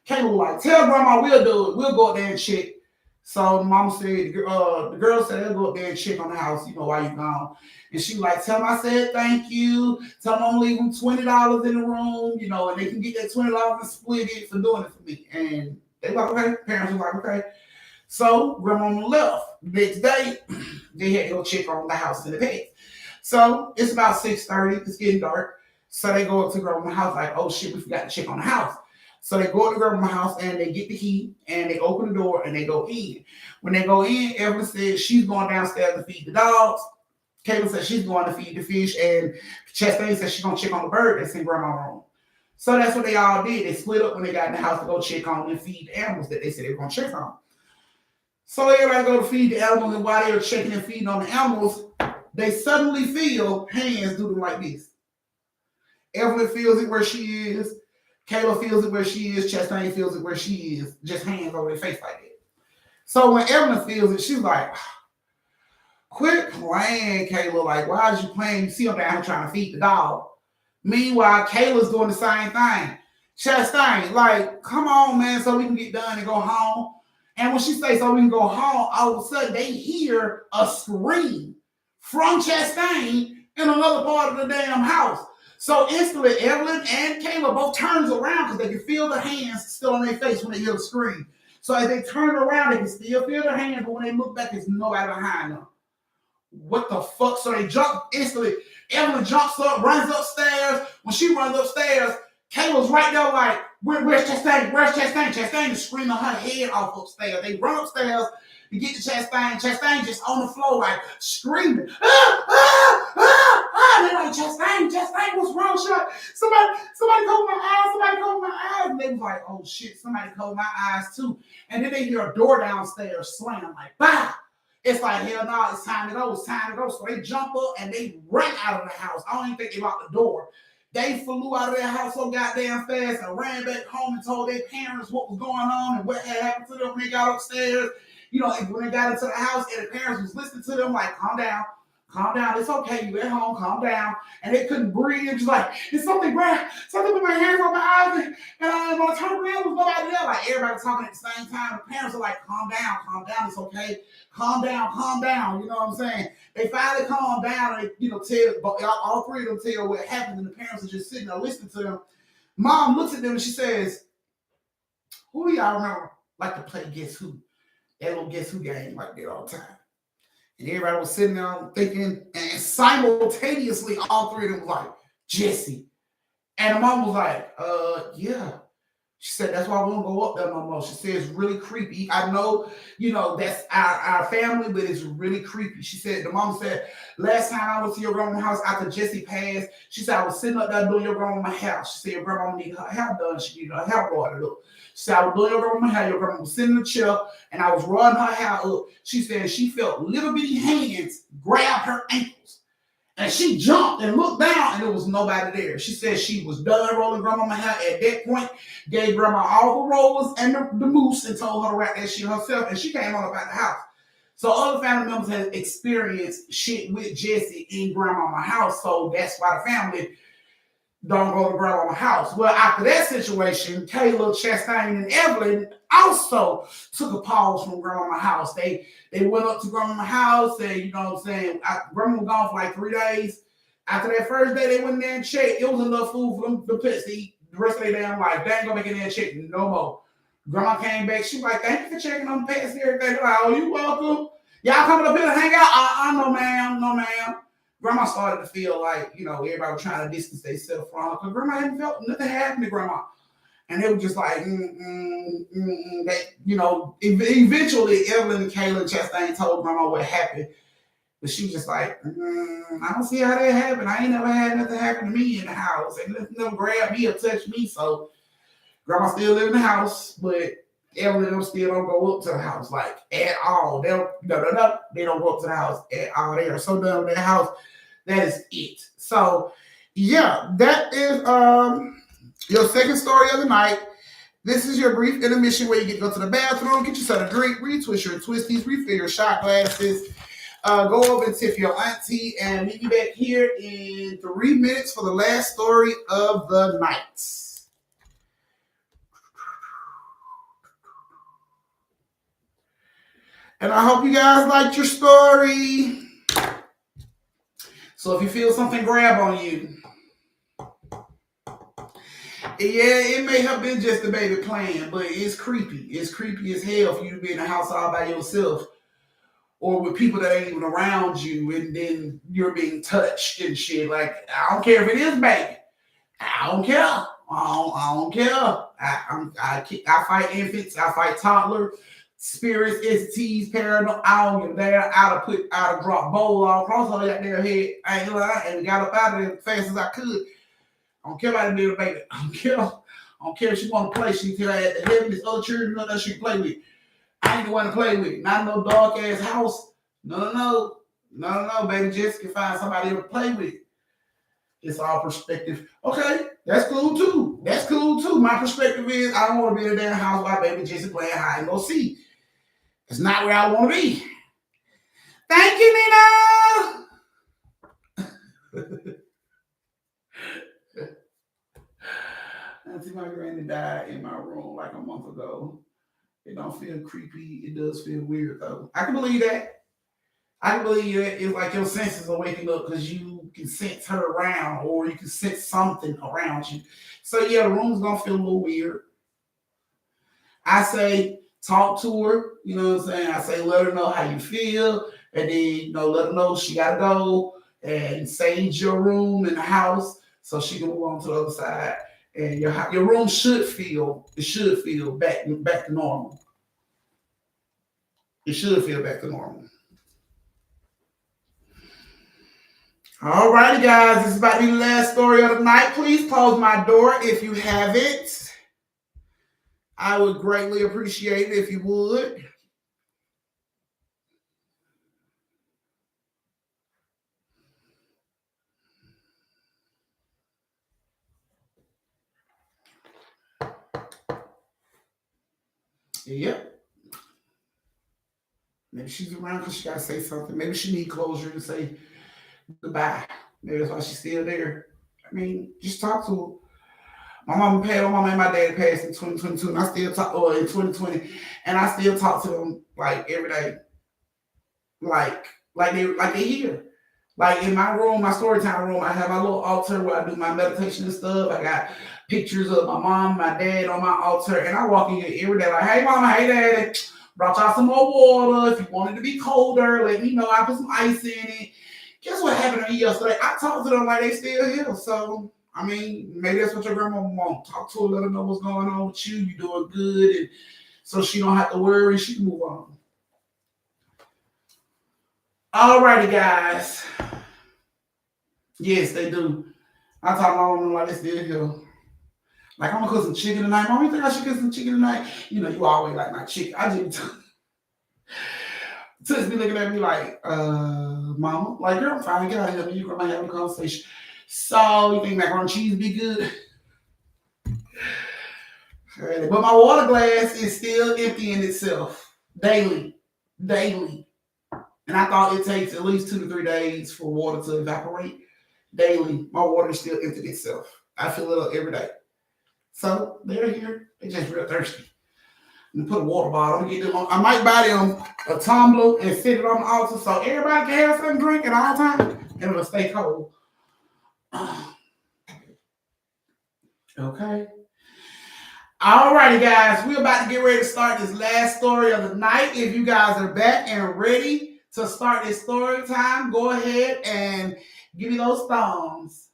S1: Kayla was like, "Tell grandma we'll do it. We'll go up there and check." So mom said, the girl said they'll go up there and check on the house, while you gone. And she was like, "Tell them I said thank you. Tell them I'm leaving $20 in the room, and they can get that $20 and split it for doing it for me." And they were like, "Okay." Parents were like, "Okay." So grandma left. Next day, they had to go check on the house and the pets. So it's about 6:30. It's getting dark. So they go up to grandma's house like, "Oh shit, we forgot to check on the house." So they go to grandma's house and they get the key and they open the door and they go in. When they go in, Evelyn said she's going downstairs to feed the dogs. Kayla said she's going to feed the fish, and Chastain said she's going to check on the bird that's in grandma's room. So that's what they all did. They split up when they got in the house to go check on and feed the animals that they said they were going to check on. So everybody go to feed the animals, and while they were checking and feeding on the animals, they suddenly feel hands do them like this. Evelyn feels it where she is. Kayla feels it where she is. Chastain feels it where she is. Just hands over their face like that. So when Evelyn feels it, she's like, "Quit playing, Kayla. Like, why is you playing? You see them down here trying to feed the dog." Meanwhile, Kayla's doing the same thing. Chastain, like, come on, man, so we can get done and go home. And when she says so we can go home, all of a sudden they hear a scream from Chastain in another part of the damn house. So instantly, Evelyn and Kayla both turns around because they can feel the hands still on their face when they hear the scream. So as they turn around, they can still feel their hands, but when they look back, there's nobody behind them. What the fuck? So they jump instantly. Evelyn jumps up, runs upstairs. When she runs upstairs, Kayla's right there like, where's Chastain? Where's Chastain? Chastain is screaming her head off upstairs. They run upstairs to get to Chastain. Chastain just on the floor like screaming. Ah, ah, ah, ah. They're like, Chastain, what's wrong? Somebody cover my eyes. Somebody cover my eyes. And they was like, oh shit, somebody cover my eyes too. And then they hear a door downstairs slam like, bah. It's like, hell no, it's time to go. It's time to go. So they jump up and they run out of the house. I don't even think they locked the door. They flew out of their house so goddamn fast and ran back home and told their parents what was going on and what had happened to them when they got upstairs. You know, when they got into the house and the parents was listening to them like, calm down, it's okay, you at home, calm down. And they couldn't breathe. It was like, it's something with my hands on my eyes, and when I turned around, there was nobody there. Like everybody talking at the same time. The parents are like, calm down, it's okay. Calm down, you know what I'm saying? They finally calmed down and, you know, tell all three of them tell what happened, and the parents are just sitting there listening to them. Mom looks at them and she says, who do y'all remember like to play Guess Who? That little Guess Who game like that all the time. And everybody was sitting there thinking, and simultaneously all three of them was like, Jesse. And the mom was like, yeah. She said, that's why we don't go up there no more. She said, it's really creepy. I know, you know, that's our family, but it's really creepy. She said, the mom said, last time I went to your grandma's house after Jesse passed, she said, I was sitting up there doing your grandma's house. She said, your grandma needed her hair done. She needed her hair watered up. She said, I was doing your grandma's hair. Your grandma was sitting in the chair, and I was running her hair up. She said, she felt little bitty hands grab her ankles. And she jumped and looked down, and there was nobody there. She said she was done rolling grandma's hair at that point, gave grandma all the rollers and the mousse, and told her to wrap that shit herself, and she came on up out the house. So other family members had experienced shit with Jesse in grandma's house, so that's why the family don't go to grandma's house. Well, after that situation, Kayla, Chastain, and Evelyn also took a pause from grandma's house. They went up to grandma's house, and you know what I'm saying, grandma was gone for like 3 days. After that first day, they went in there and checked. It was enough food for them, the pets to eat the rest of their damn life. They ain't gonna make it in there and check no more. Grandma came back. She was like, thank you for checking on the pets and everything. Like, oh, you welcome. Y'all coming up here to hang out? No, ma'am. Grandma started to feel like, you know, everybody was trying to distance themselves from her because grandma hadn't felt nothing happened to grandma. And they were just like, That, you know, eventually Evelyn and Kayla and Chastain told grandma what happened. But she was just like, I don't see how that happened. I ain't never had nothing happen to me in the house. And nothing never grabbed me or touched me. So grandma still live in the house, but Evelyn and them still don't go up to the house like at all. They don't go up to the house at all. They are so done with their house. That is it. So yeah, that is your second story of the night. This is your brief intermission where you get to go to the bathroom, get yourself a drink, retwist your twisties, refill your shot glasses, go over and tip your auntie, and meet you back here in 3 minutes for the last story of the night. And I hope you guys liked your story. So if you feel something grab on you, yeah, it may have been just a baby playing, but it's creepy. It's creepy as hell for you to be in the house all by yourself or with people that ain't even around you, and then you're being touched and shit. Like, I don't care if it is baby. I don't care. I don't care. I fight infants. I fight toddlers, spirits, entities, paranormal. I don't give a damn. I'd have dropped bowl all across her goddamn head. I ain't lying, and got up out of there as fast as I could. I don't care about the little baby. I don't care if she want to play. She tell her at the heaven, this other children, nothing she can play with. I ain't the one to play with. Not no dark ass house. No, baby. Just can find somebody to play with. It's all perspective. Okay, that's cool too. My perspective is I don't want to be in a damn house while baby Jesse playing hide and go seek. It's not where I want to be. Thank you, Nina. since my granny died in my room like a month ago. It don't feel creepy. It does feel weird though. I can believe that. I can believe that it's like your senses are waking up because you can sense her around or you can sense something around you. So yeah, the room's gonna feel a little weird. I say talk to her, you know what I'm saying? I say let her know how you feel, and then let her know she gotta go and sage your room in the house so she can move on to the other side. And your room should feel back to normal. It should feel back to normal. All righty, guys. This is about to be the last story of the night. Please close my door if you haven't. I would greatly appreciate it if you would. Yep. Maybe she's around because she got to say something. Maybe she need closure and say goodbye. Maybe that's why she's still there. I mean, just talk to her. My mama and my dad passed in 2022, and I still talk, or in 2020, and I still talk to them like every day, like they here. Like in my room, my storytime room, I have my little altar where I do my meditation and stuff. I got pictures of my mom, my dad on my altar, and I walk in here every day like, hey mama, hey daddy, brought y'all some more water. If you want it to be colder, let me know. I put some ice in it. Guess what happened to me yesterday? I talked to them like they still here. So I mean, maybe that's what your grandma want. Talk to her, let her know what's going on with you. You doing good, and so she don't have to worry. She can move on. Alrighty, guys. Yes, they do. I talk to my mom like they still here. Like I'm gonna cook some chicken tonight. Mom, you think I should cook some chicken tonight? You always like my chicken. I just Sis be looking at me like, mama, like girl, I'm fine. Get out of here. Me and you gonna have a conversation. So you think macaroni and cheese be good? But my water glass is still emptying itself daily, daily. And I thought it takes at least 2 to 3 days for water to evaporate daily. My water is still emptying itself. I fill it up every day. So they're here. They're just real thirsty. And put a water bottle. Get them on. I might buy them a tumbler and sit it on the altar so everybody can have something to drink at all times and it'll stay cold. Okay. Alrighty, guys. We're about to get ready to start this last story of the night. If you guys are back and ready to start this story time, go ahead and give me those thumbs.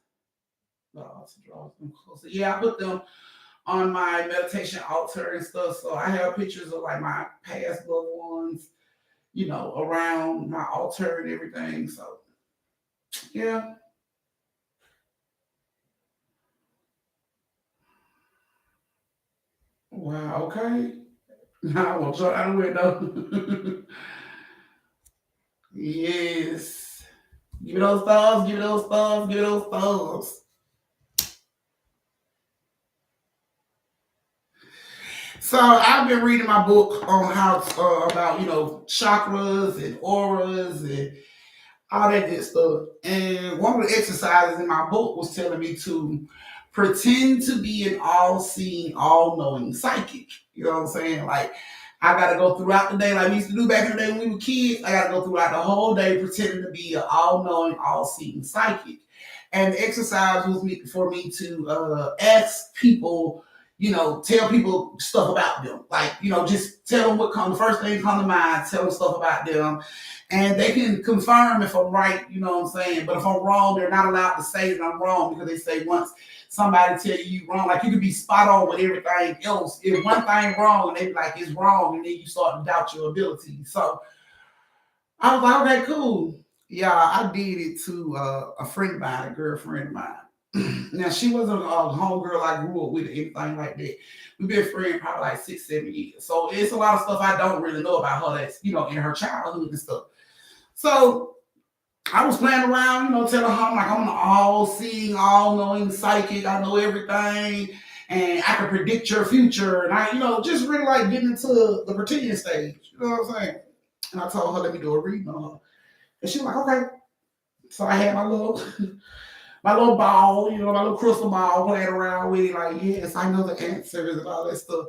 S1: Yeah, I put them on my meditation altar and stuff. So I have pictures of like my past loved ones, around my altar and everything. So yeah. Wow, okay. Now I will jump out the window. Yes. Give me those thumbs, give me those thumbs, give me those thumbs. So I've been reading my book on how about chakras and auras and all that good stuff. And one of the exercises in my book was telling me to pretend to be an all-seeing, all-knowing psychic. You know what I'm saying? Like I gotta go throughout the day, like we used to do back in the day when we were kids. I gotta go throughout the whole day pretending to be an all-knowing, all-seeing psychic. And the exercise was for me to ask people, tell people stuff about them. Like, just tell them what comes, the first thing come to mind, tell them stuff about them. And they can confirm if I'm right, you know what I'm saying? But if I'm wrong, they're not allowed to say that I'm wrong because they say once somebody tell you wrong, like you could be spot on with everything else. If one thing wrong and they be like, it's wrong, and then you start to doubt your ability. So I was like, okay, cool. Yeah, I did it to a friend of mine, a girlfriend of mine. Now she wasn't a homegirl I grew up with or anything like that. We've been friends probably like 6, 7 years. So it's a lot of stuff I don't really know about her that's in her childhood and stuff. So I was playing around, telling her like I'm an all-seeing, all-knowing psychic. I know everything, and I can predict your future. And I, just really like getting into the pretending stage. You know what I'm saying? And I told her, let me do a reading on her. And she was like, okay. So I had my little my little ball, my little crystal ball, playing around with it, like, yes, I know the answers and all that stuff.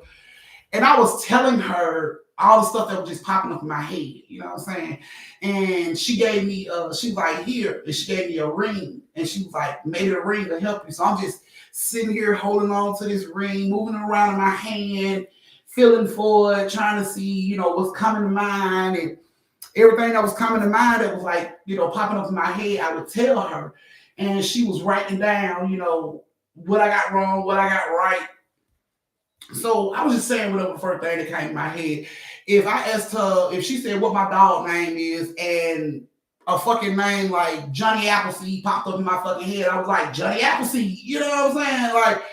S1: And I was telling her all the stuff that was just popping up in my head, you know what I'm saying? And she gave me, she was like, here, and she gave me a ring, and she was like, maybe the ring will help you. So I'm just sitting here holding on to this ring, moving it around in my hand, feeling for it, trying to see, what's coming to mind, and everything that was coming to mind that was like, popping up in my head, I would tell her. And she was writing down, what I got wrong, what I got right. So I was just saying whatever the first thing that came in my head. If I asked her, if she said what my dog name is, and a fucking name like Johnny Appleseed popped up in my fucking head, I was like, Johnny Appleseed, you know what I'm saying? Like,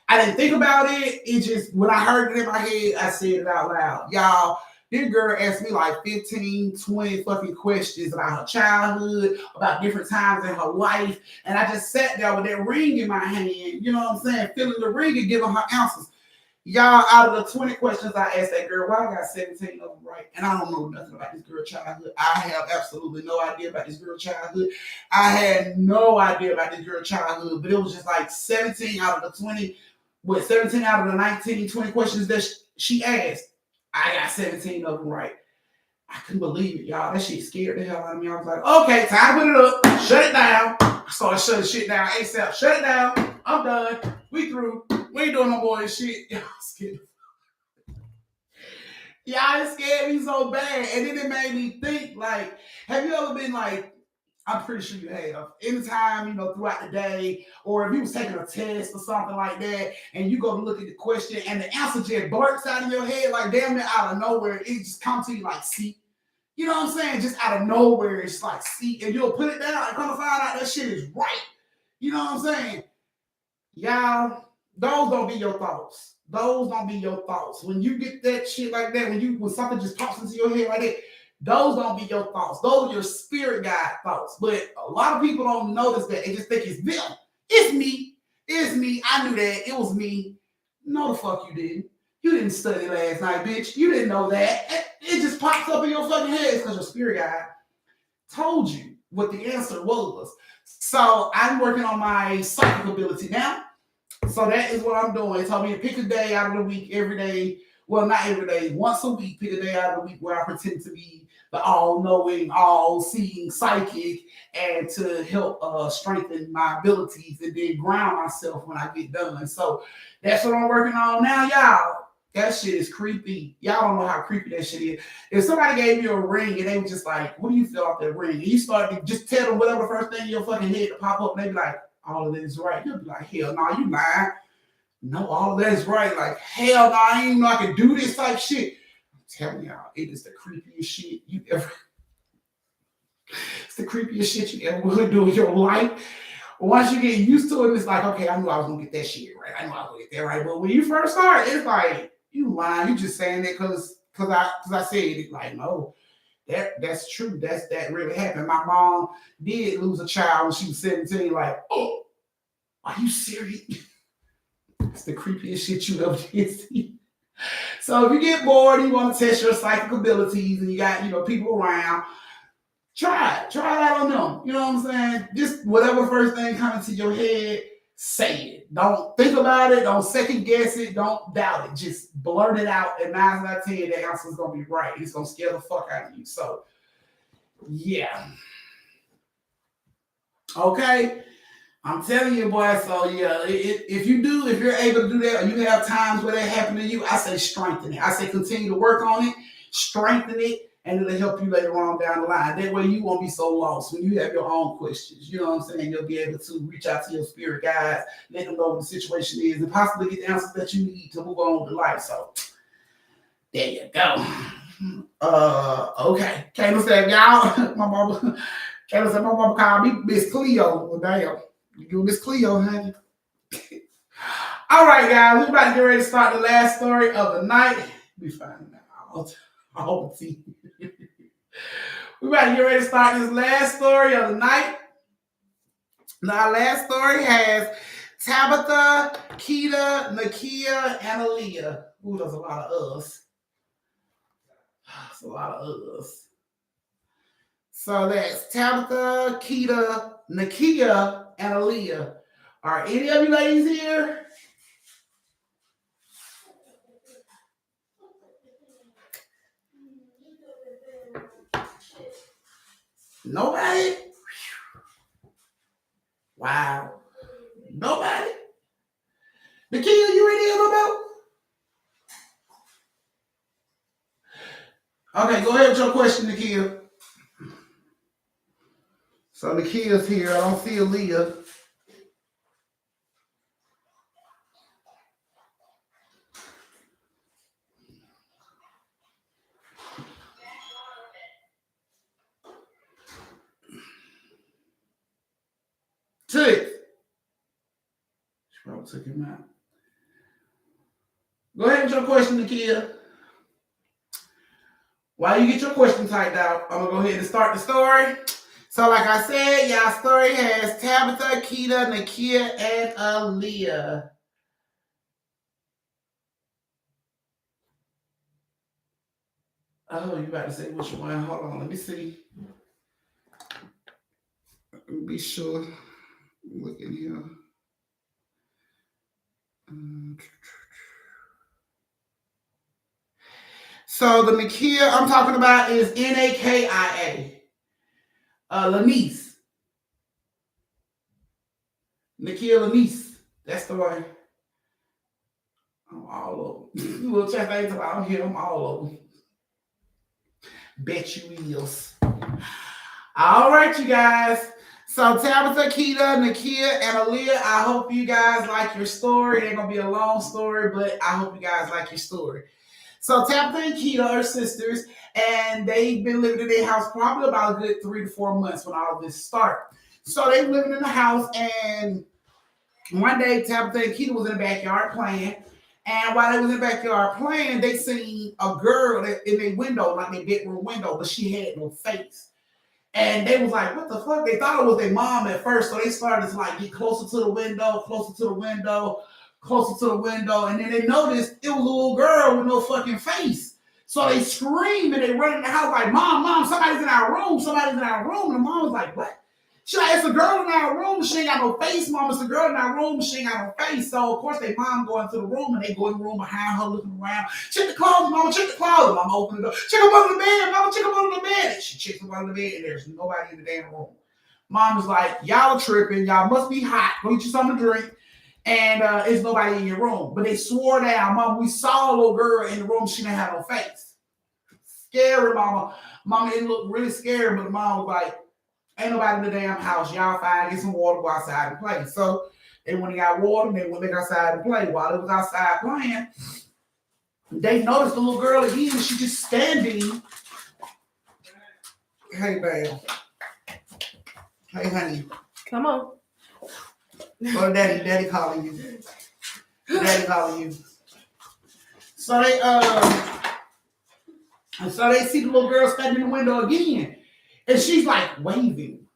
S1: I didn't think about it. It just, when I heard it in my head, I said it out loud. Y'all, this girl asked me like 15, 20 fucking questions about her childhood, about different times in her life. And I just sat there with that ring in my hand, you know what I'm saying? Feeling the ring and giving her answers. Y'all, out of the 20 questions I asked that girl, I got 17 of them right. And I don't know nothing about this girl's childhood. I have absolutely no idea about this girl's childhood. I had no idea about this girl's childhood, but it was just like 17 out of the 20, 17 out of the 19, 20 questions that she asked. I got 17 of them right. I couldn't believe it, y'all. That shit scared the hell out of me. I was like, okay, time to put it up. Shut it down. I started shutting shit down ASAP. Shut it down. I'm done. We through. We ain't doing no more this shit. Y'all scared. Y'all, it scared me so bad. And then it made me think, like, have you ever been like, I'm pretty sure you have. Anytime, throughout the day, or if you was taking a test or something like that, and you go to look at the question and the answer just blurts out of your head, like damn near out of nowhere, it just comes to you like, see. You know what I'm saying? Just out of nowhere, it's like, see, and you'll put it down and come to find out that shit is right. You know what I'm saying? Y'all, those don't be your thoughts. Those don't be your thoughts. When you get that shit like that, when something just pops into your head like that, those don't be your thoughts. Those are your spirit guide thoughts. But a lot of people don't notice that. They just think it's them. It's me. It's me. I knew that. It was me. No, the fuck you didn't. You didn't study last night, bitch. You didn't know that. It just pops up in your fucking head because your spirit guide told you what the answer was. So I'm working on my psychic ability now. So that is what I'm doing. It told me to pick a day out of the week every day. Well, not every day. Once a week, pick a day out of the week where I pretend to be the all-knowing, all-seeing psychic, and to help strengthen my abilities and then ground myself when I get done. So that's what I'm working on now, y'all. That shit is creepy. Y'all don't know how creepy that shit is. If somebody gave you a ring and they were just like, what do you feel off that ring? And you started to just tell them whatever the first thing in your fucking head to pop up, and they be like, all of that is right. You'll be like, hell no, you lying. No, all of that is right. Like, hell no, I ain't know I could do this type shit. I'm telling y'all, it is the creepiest shit you ever. It's the creepiest shit you ever would do in your life. Once you get used to it, it's like, okay, I knew I was gonna get that shit right. I knew I was gonna get that right. But when you first start, it's like, you lying. You just saying that because I said it. Like, no, that's true. That really happened. My mom did lose a child when she was 17. Like, oh, are you serious? It's the creepiest shit you ever did see. So if you get bored, you want to test your psychic abilities, and you got people around, try it out on them. You know what I'm saying? Just whatever first thing comes to your head, say it. Don't think about it. Don't second guess it. Don't doubt it. Just blurt it out. And 9 out of 10, the answer is gonna be right. It's gonna scare the fuck out of you. So, yeah. Okay. I'm telling you, boy. So yeah, if you're able to do that, or you have times where that happened to you, I say strengthen it. I say continue to work on it, strengthen it, and it'll help you later on down the line. That way you won't be so lost when you have your own questions. You know what I'm saying? You'll be able to reach out to your spirit guides, let them know what the situation is, and possibly get the answers that you need to move on with life. So there you go. Okay. Kayla said, y'all, my mama called me Miss Cleo. Well, damn. You Miss Cleo, honey. All right, guys, we're about to get ready to start the last story of the night. We find out. I hope it's we're about to get ready to start this last story of the night. Now, our last story has Tabitha, Keita, Nakia, and Aaliyah. Ooh, there's a lot of us. That's a lot of us. So that's Tabitha, Keita, Nakia, and Aaliyah. Are any of you ladies here? Nobody? Wow. Nobody? Nakia, you ready to go? Okay, go ahead with your question, Nakia. So Nakia's here. I don't see Aaliyah. Six. She probably took him out. Go ahead with your question, Nakia. While you get your question typed out, I'm going to go ahead and start the story. So like I said, y'all story has Tabitha, Keita, Nakia, and Aaliyah. Oh, you about to say which one? Hold on, let me see. Let me be sure. Look in here. So the Nakia I'm talking about is Nakia. Lanice. Nakia Lanice. That's the one. I'm all of them. Little chat things about him. I'm all of them. Bet you is. All right, you guys. So Tabitha, Keita, Nakia, and Aaliyah, I hope you guys like your story. It ain't going to be a long story, but I hope you guys like your story. So Tabitha and Keita are sisters, and they've been living in their house probably about a good 3 to 4 months when all of this started. So they were living in the house, and one day Tabitha and Keita was in the backyard playing. And while they was in the backyard playing, they seen a girl in their window, like their bedroom window, but she had no face. And they was like, what the fuck? They thought it was their mom at first. So they started to like get closer to the window, closer to the window, closer to the window. And then they noticed it was a little girl with no fucking face. So they screamed and they ran in the house like, Mom, somebody's in our room. Somebody's in our room. And the mom was like, what? She's like, it's a girl in our room. She ain't got no face, Mom. It's a girl in our room. She ain't got no face. So, of course, their mom go into the room, and they go in the room behind her looking around. Check the closet, Mama. Check the closet. Mama open the door. Check up under the bed, Mama. Check up under the bed. And she checks up under the bed, and there's nobody in the damn room. Mom is like, y'all are tripping. Y'all must be hot. Go get you something to drink. And it's nobody in your room. But they swore down, Mama, we saw a little girl in the room. She didn't have no face. Scary, Mama. Mama, it looked really scary, but the mom was like, ain't nobody in the damn house. Y'all fine, get some water, go outside and play. So they went and got water, and they went back outside and play. While they was outside playing, they noticed the little girl again, and she just standing. Hey, babe. Hey, honey.
S2: Come on.
S1: Go to daddy. Daddy calling you. Daddy calling you. So they see the little girl standing in the window again. And she's like waving.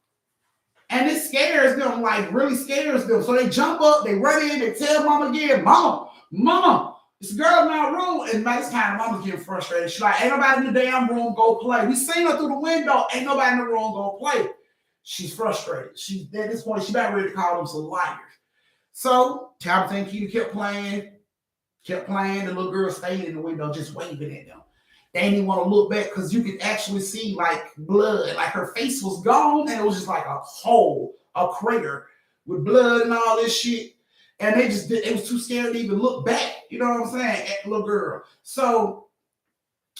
S1: And it scares them, like really scares them. So they jump up, they run in, they tell Mama again, Mama, it's a girl in our room. And by this time, Mama's getting frustrated. She's like, ain't nobody in the damn room, go play. We seen her through the window, ain't nobody in the room, go play. She's frustrated. At this point, she's about ready to call them some liars. So Tabitha and Keita kept playing. The little girl stayed in the window just waving at them. They didn't even want to look back because you could actually see like blood, like her face was gone and it was just like a hole, a crater with blood and all this shit. And they was too scared to even look back, you know what I'm saying, at the little girl. So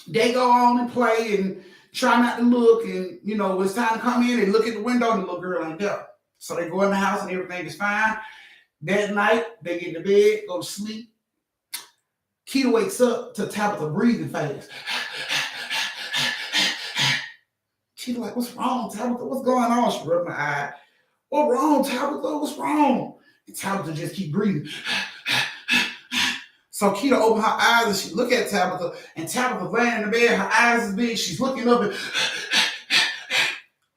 S1: they go on and play and try not to look. And, you know, when it's time to come in, they look at the window and the little girl ain't there. So they go in the house and everything is fine. That night, they get in the bed, go to sleep. Keita wakes up to Tabitha breathing fast. Keita like, what's wrong, Tabitha? What's going on? She rubbed my eye. What's wrong, Tabitha? What's wrong? And Tabitha just keep breathing. So Keita opened her eyes and she looked at Tabitha. And Tabitha laying in the bed, her eyes is big. She's looking up and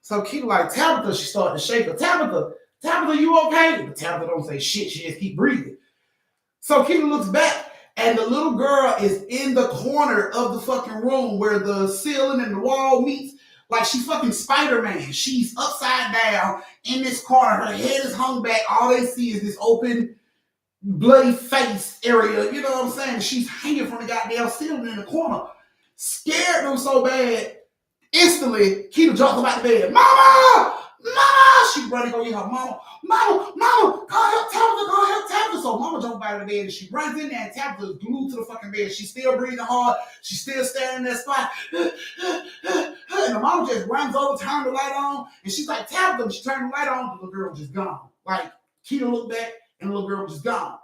S1: so Keita like, Tabitha, she started to shake her. Tabitha, you okay? But Tabitha don't say shit. She just keep breathing. So Keita looks back. And the little girl is in the corner of the fucking room where the ceiling and the wall meets. like she's fucking Spider-Man. She's upside down in this corner. Her head is hung back. All they see is this open, bloody face area. You know what I'm saying? She's hanging from the goddamn ceiling in the corner. Scared them so bad. Instantly, Keita jumps up out the bed. Mama! Mama! She running go get her mama. Mama! Mama! Go help Tabitha! Go help Tabitha! So mama jumps out of the bed and she runs in there and Tabitha is glued to the fucking bed. She's still breathing hard. She's still staring in that spot. And the mama just runs over, turns the light on, and she's like, Tabitha. She turned the light on, the little girl was just gone. Like, Keita looked back and the little girl was just gone.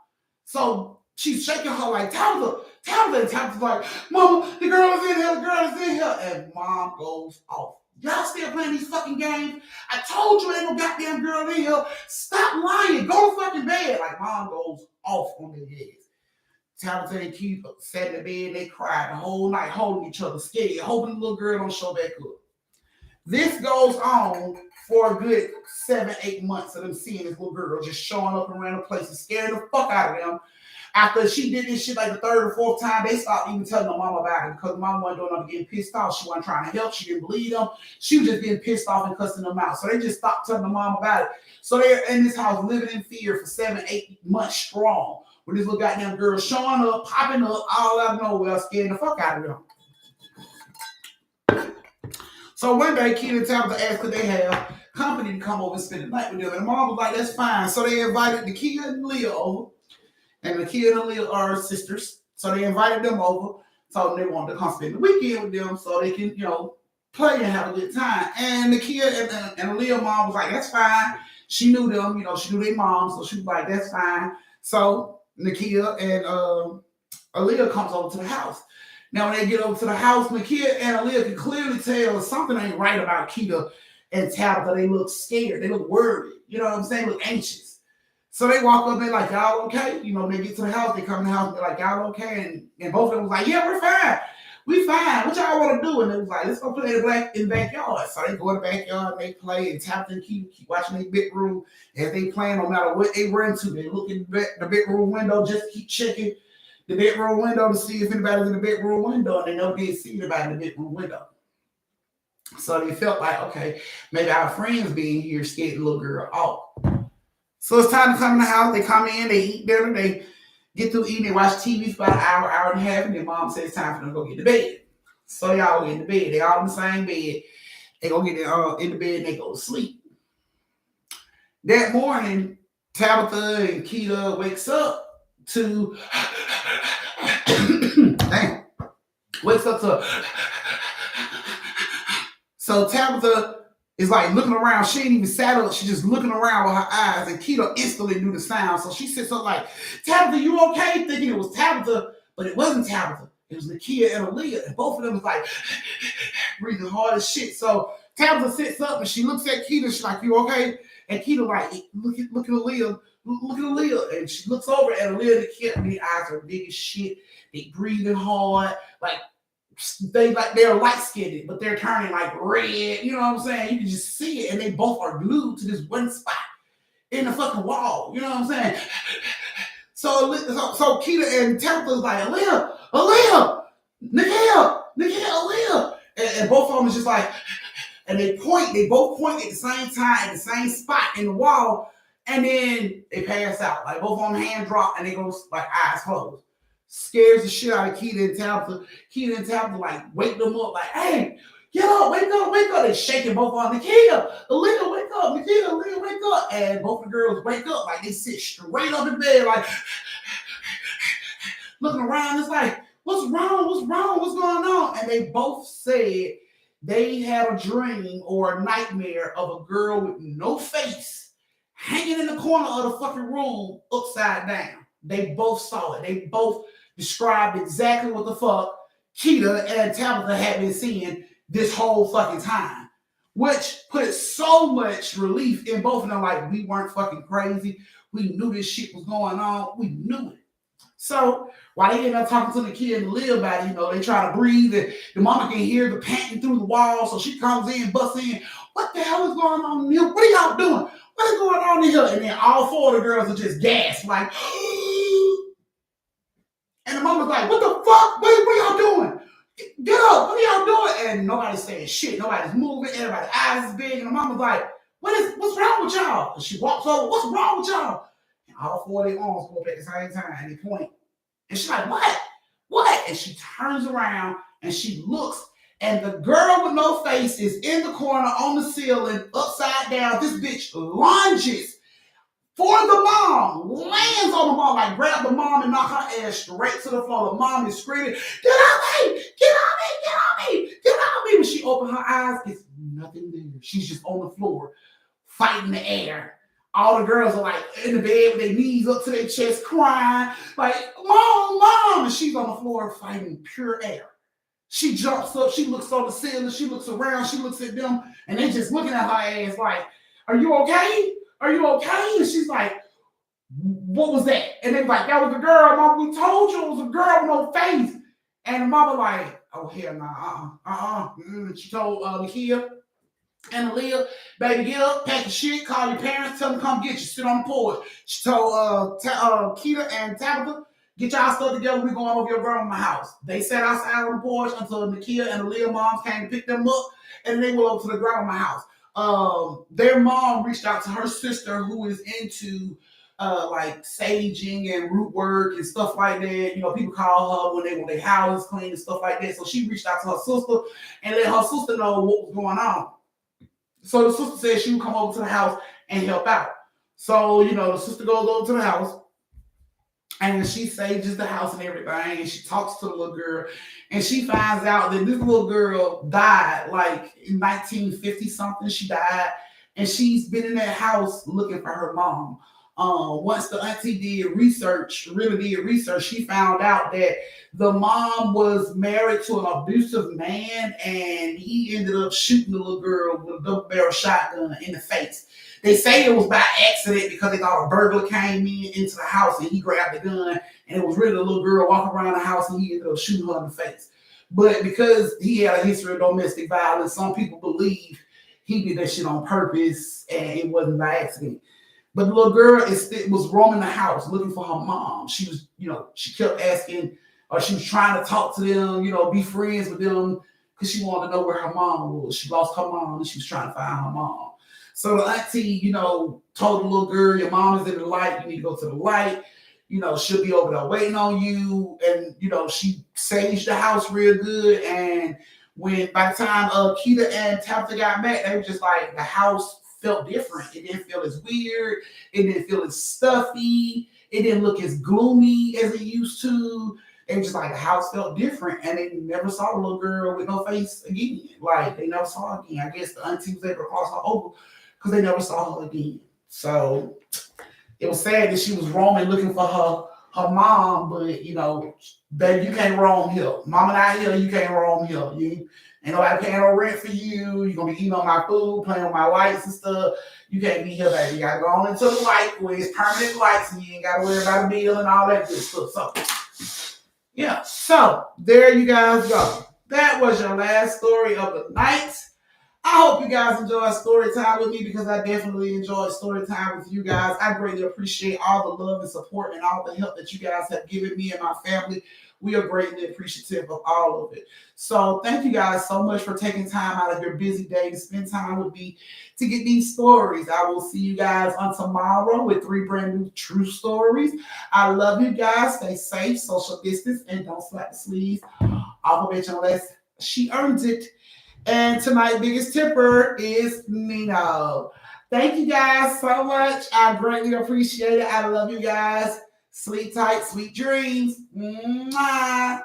S1: So she's shaking her like, Tabitha. And Tabitha's like, Mama, the girl is in here, the girl is in here. And mom goes off. Y'all still playing these fucking games? I told you ain't no goddamn girl in here. Stop lying. Go to fucking bed. Like, mom goes off on their heads. Tabitha and Keith sat in the bed. They cried the whole night, holding each other, scared, hoping the little girl don't show back up. This goes on for a good 7-8 months of them seeing this little girl just showing up in random places, scaring the fuck out of them. After she did this shit like the third or fourth time, they stopped even telling her mama about it because mama wasn't doing nothing, getting pissed off. She wasn't trying to help. She didn't believe them. She was just getting pissed off and cussing them out. So they just stopped telling the mom about it. So they're in this house living in fear for 7-8 months strong. With this little goddamn girl showing up, popping up all out of nowhere, scaring the fuck out of them. So one day, Keita and Tabitha asked could they have company to come over and spend the night with them. And the mom was like, that's fine. So they invited Nakia and Leah over. And Nakia and Leah are sisters. So they invited them over. So they wanted to come spend the weekend with them so they can, play and have a good time. And Nakia and Leah mom was like, that's fine. She knew them, she knew their mom. So she was like, that's fine. So Nakia and Aaliyah comes over to the house. Now, when they get over to the house, Nakia and Aaliyah can clearly tell something ain't right about Keita and Tabitha. They look scared. They look worried. You know what I'm saying? They look anxious. So they walk up and like, y'all okay? When they get to the house, they come in the house and they're like, y'all okay? And both of them was like, yeah, we're fine. We fine. What y'all want to do? And they was like, let's go play in the backyard. So they go in the backyard and they play and Tabitha and keep watching their bedroom. As they playing, no matter what they run to, they look in the bedroom window, just keep checking the bedroom window to see if anybody's in the bedroom window. And they never did see anybody in the bedroom window. So they felt like, okay, maybe our friends being here scared the little girl off. So it's time to come in the house. They come in, they eat dinner, they get through eating, they watch TV for about an hour, hour and a half, and then mom says it's time for them to go get to bed. So they all get in the bed. They all in the same bed. They go get in the bed and they go to sleep. That morning, Tabitha and Keita wakes up to so Tabitha is like looking around. She ain't even sat up. She's just looking around with her eyes. And Keita instantly knew the sound. So she sits up like, Tabitha, you okay? Thinking it was Tabitha, but it wasn't Tabitha. It was Nakia and Aaliyah. And both of them was like breathing hard as shit. So Tabitha sits up and she looks at Keita. She's like, you okay? And Keita like, look at Aaliyah. Look at Aaliyah. And she looks over at Aaliyah and Nakia. And their eyes are big as shit. They breathing hard. They're light skinned, but they're turning like red. You know what I'm saying? You can just see it, and they both are glued to this one spot in the fucking wall. You know what I'm saying? So Keita and Tabitha's like, Aaliyah, Nakia, Aaliyah, and both of them is just like, and they both point at the same time at the same spot in the wall, and then they pass out. Like both of them hand drop, and they go like eyes closed. Scares the shit out of Keita and Tabitha. Keita and Tabitha like wake them up, like, hey, get up, wake up. They shaking both on Nakia, Aaliyah, wake up, Nakia, Aaliyah, wake up. And both the girls wake up, like they sit straight up in bed, like looking around. It's like, what's wrong? What's going on? And they both said they had a dream or a nightmare of a girl with no face hanging in the corner of the fucking room upside down. They both saw it. They both described exactly what the fuck Keita and Tabitha had been seeing this whole fucking time, which put so much relief in both of them. Like, we weren't fucking crazy. We knew this shit was going on. We knew it. So while they end up talking to the kid and Lil about it, they try to breathe, and the mama can hear the panting through the wall. So she comes in, busts in. What the hell is going on in here? What are y'all doing? What is going on in here? And then all four of the girls are just gasped, like, and the mama's like, what the fuck? What y'all doing? Get up, what are y'all doing? And nobody's saying shit. Nobody's moving. Everybody's eyes is big. And the mama's like, what's wrong with y'all? And she walks over, what's wrong with y'all? And all four of their arms go up at the same time and they point. And she's like, what? What? And she turns around and she looks, and the girl with no face is in the corner on the ceiling, upside down. This bitch lunges for the mom, lands on the mom, like grab the mom and knock her ass straight to the floor. The mom is screaming, get on me, get on me, get on me, get on me. When she opens her eyes, it's nothing there. She's just on the floor, fighting the air. All the girls are like in the bed with their knees up to their chest, crying, like, mom, mom. And she's on the floor fighting pure air. She jumps up, she looks on the ceiling, she looks around, she looks at them, and they just looking at her ass like, are you okay? Are you okay? And she's like, what was that? And they're like, that was a girl, mom. We told you it was a girl with no face. And the mama like, oh, hell nah, She told Nakia and Aaliyah, baby, get up, pack your shit, call your parents, tell them to come get you, sit on the porch. She told Keita and Tabitha, get y'all stuff together, we going over your grandma's house. They sat outside on the porch until Nakia and Aaliyah moms came to pick them up, and they went over to the grandma's house. Their mom reached out to her sister who is into like saging and root work and stuff like that. You know, people call her when they want their houses clean and stuff like that. So she reached out to her sister and let her sister know what was going on. So the sister said she would come over to the house and help out. So, you know, the sister goes over to the house and she sages the house and everything. And she talks to the little girl and she finds out that this little girl died like in 1950 something. She died and she's been in that house looking for her mom. Once the auntie really did research, she found out that the mom was married to an abusive man and he ended up shooting the little girl with a double barrel shotgun in the face. They say it was by accident because they thought a burglar came into the house and he grabbed the gun, and it was really the little girl walking around the house and he ended up shooting her in the face. But because he had a history of domestic violence, some people believe he did that shit on purpose and it wasn't by accident. But the little girl was roaming the house looking for her mom. She was, she kept asking, or she was trying to talk to them, be friends with them, because she wanted to know where her mom was. She lost her mom and she was trying to find her mom. So the auntie, told the little girl, your mom is in the light. You need to go to the light. She'll be over there waiting on you. And, she saged the house real good. And by the time Keita and Tabitha got back, they were just like, the house felt different. It didn't feel as weird. It didn't feel as stuffy. It didn't look as gloomy as it used to. It was just like the house felt different, and they never saw the little girl with no face again. Like they never saw her again. I guess the auntie was able to cross her over because they never saw her again. So it was sad that she was roaming looking for her mom, but baby, you can't roam here. Mama not here, you can't roam here. You ain't nobody paying no rent for you. You're gonna be eating on my food, playing with my lights and stuff. You can't be here, baby. You gotta go on into the light where it's permanent lights and you ain't gotta worry about a bill and all that good stuff. So yeah, so there you guys go. That was your last story of the night. I hope you guys enjoyed story time with me because I definitely enjoyed story time with you guys. I greatly appreciate all the love and support and all the help that you guys have given me and my family. We are greatly appreciative of all of it. So thank you guys so much for taking time out of your busy day to spend time with me to get these stories. I will see you guys on tomorrow with 3 brand new true stories. I love you guys. Stay safe, social distance, and don't slap the sleeves off a bitch unless she earns it. And tonight's biggest tipper is Nino. Thank you guys so much. I greatly appreciate it. I love you guys. Sleep tight, sweet dreams. Mwah.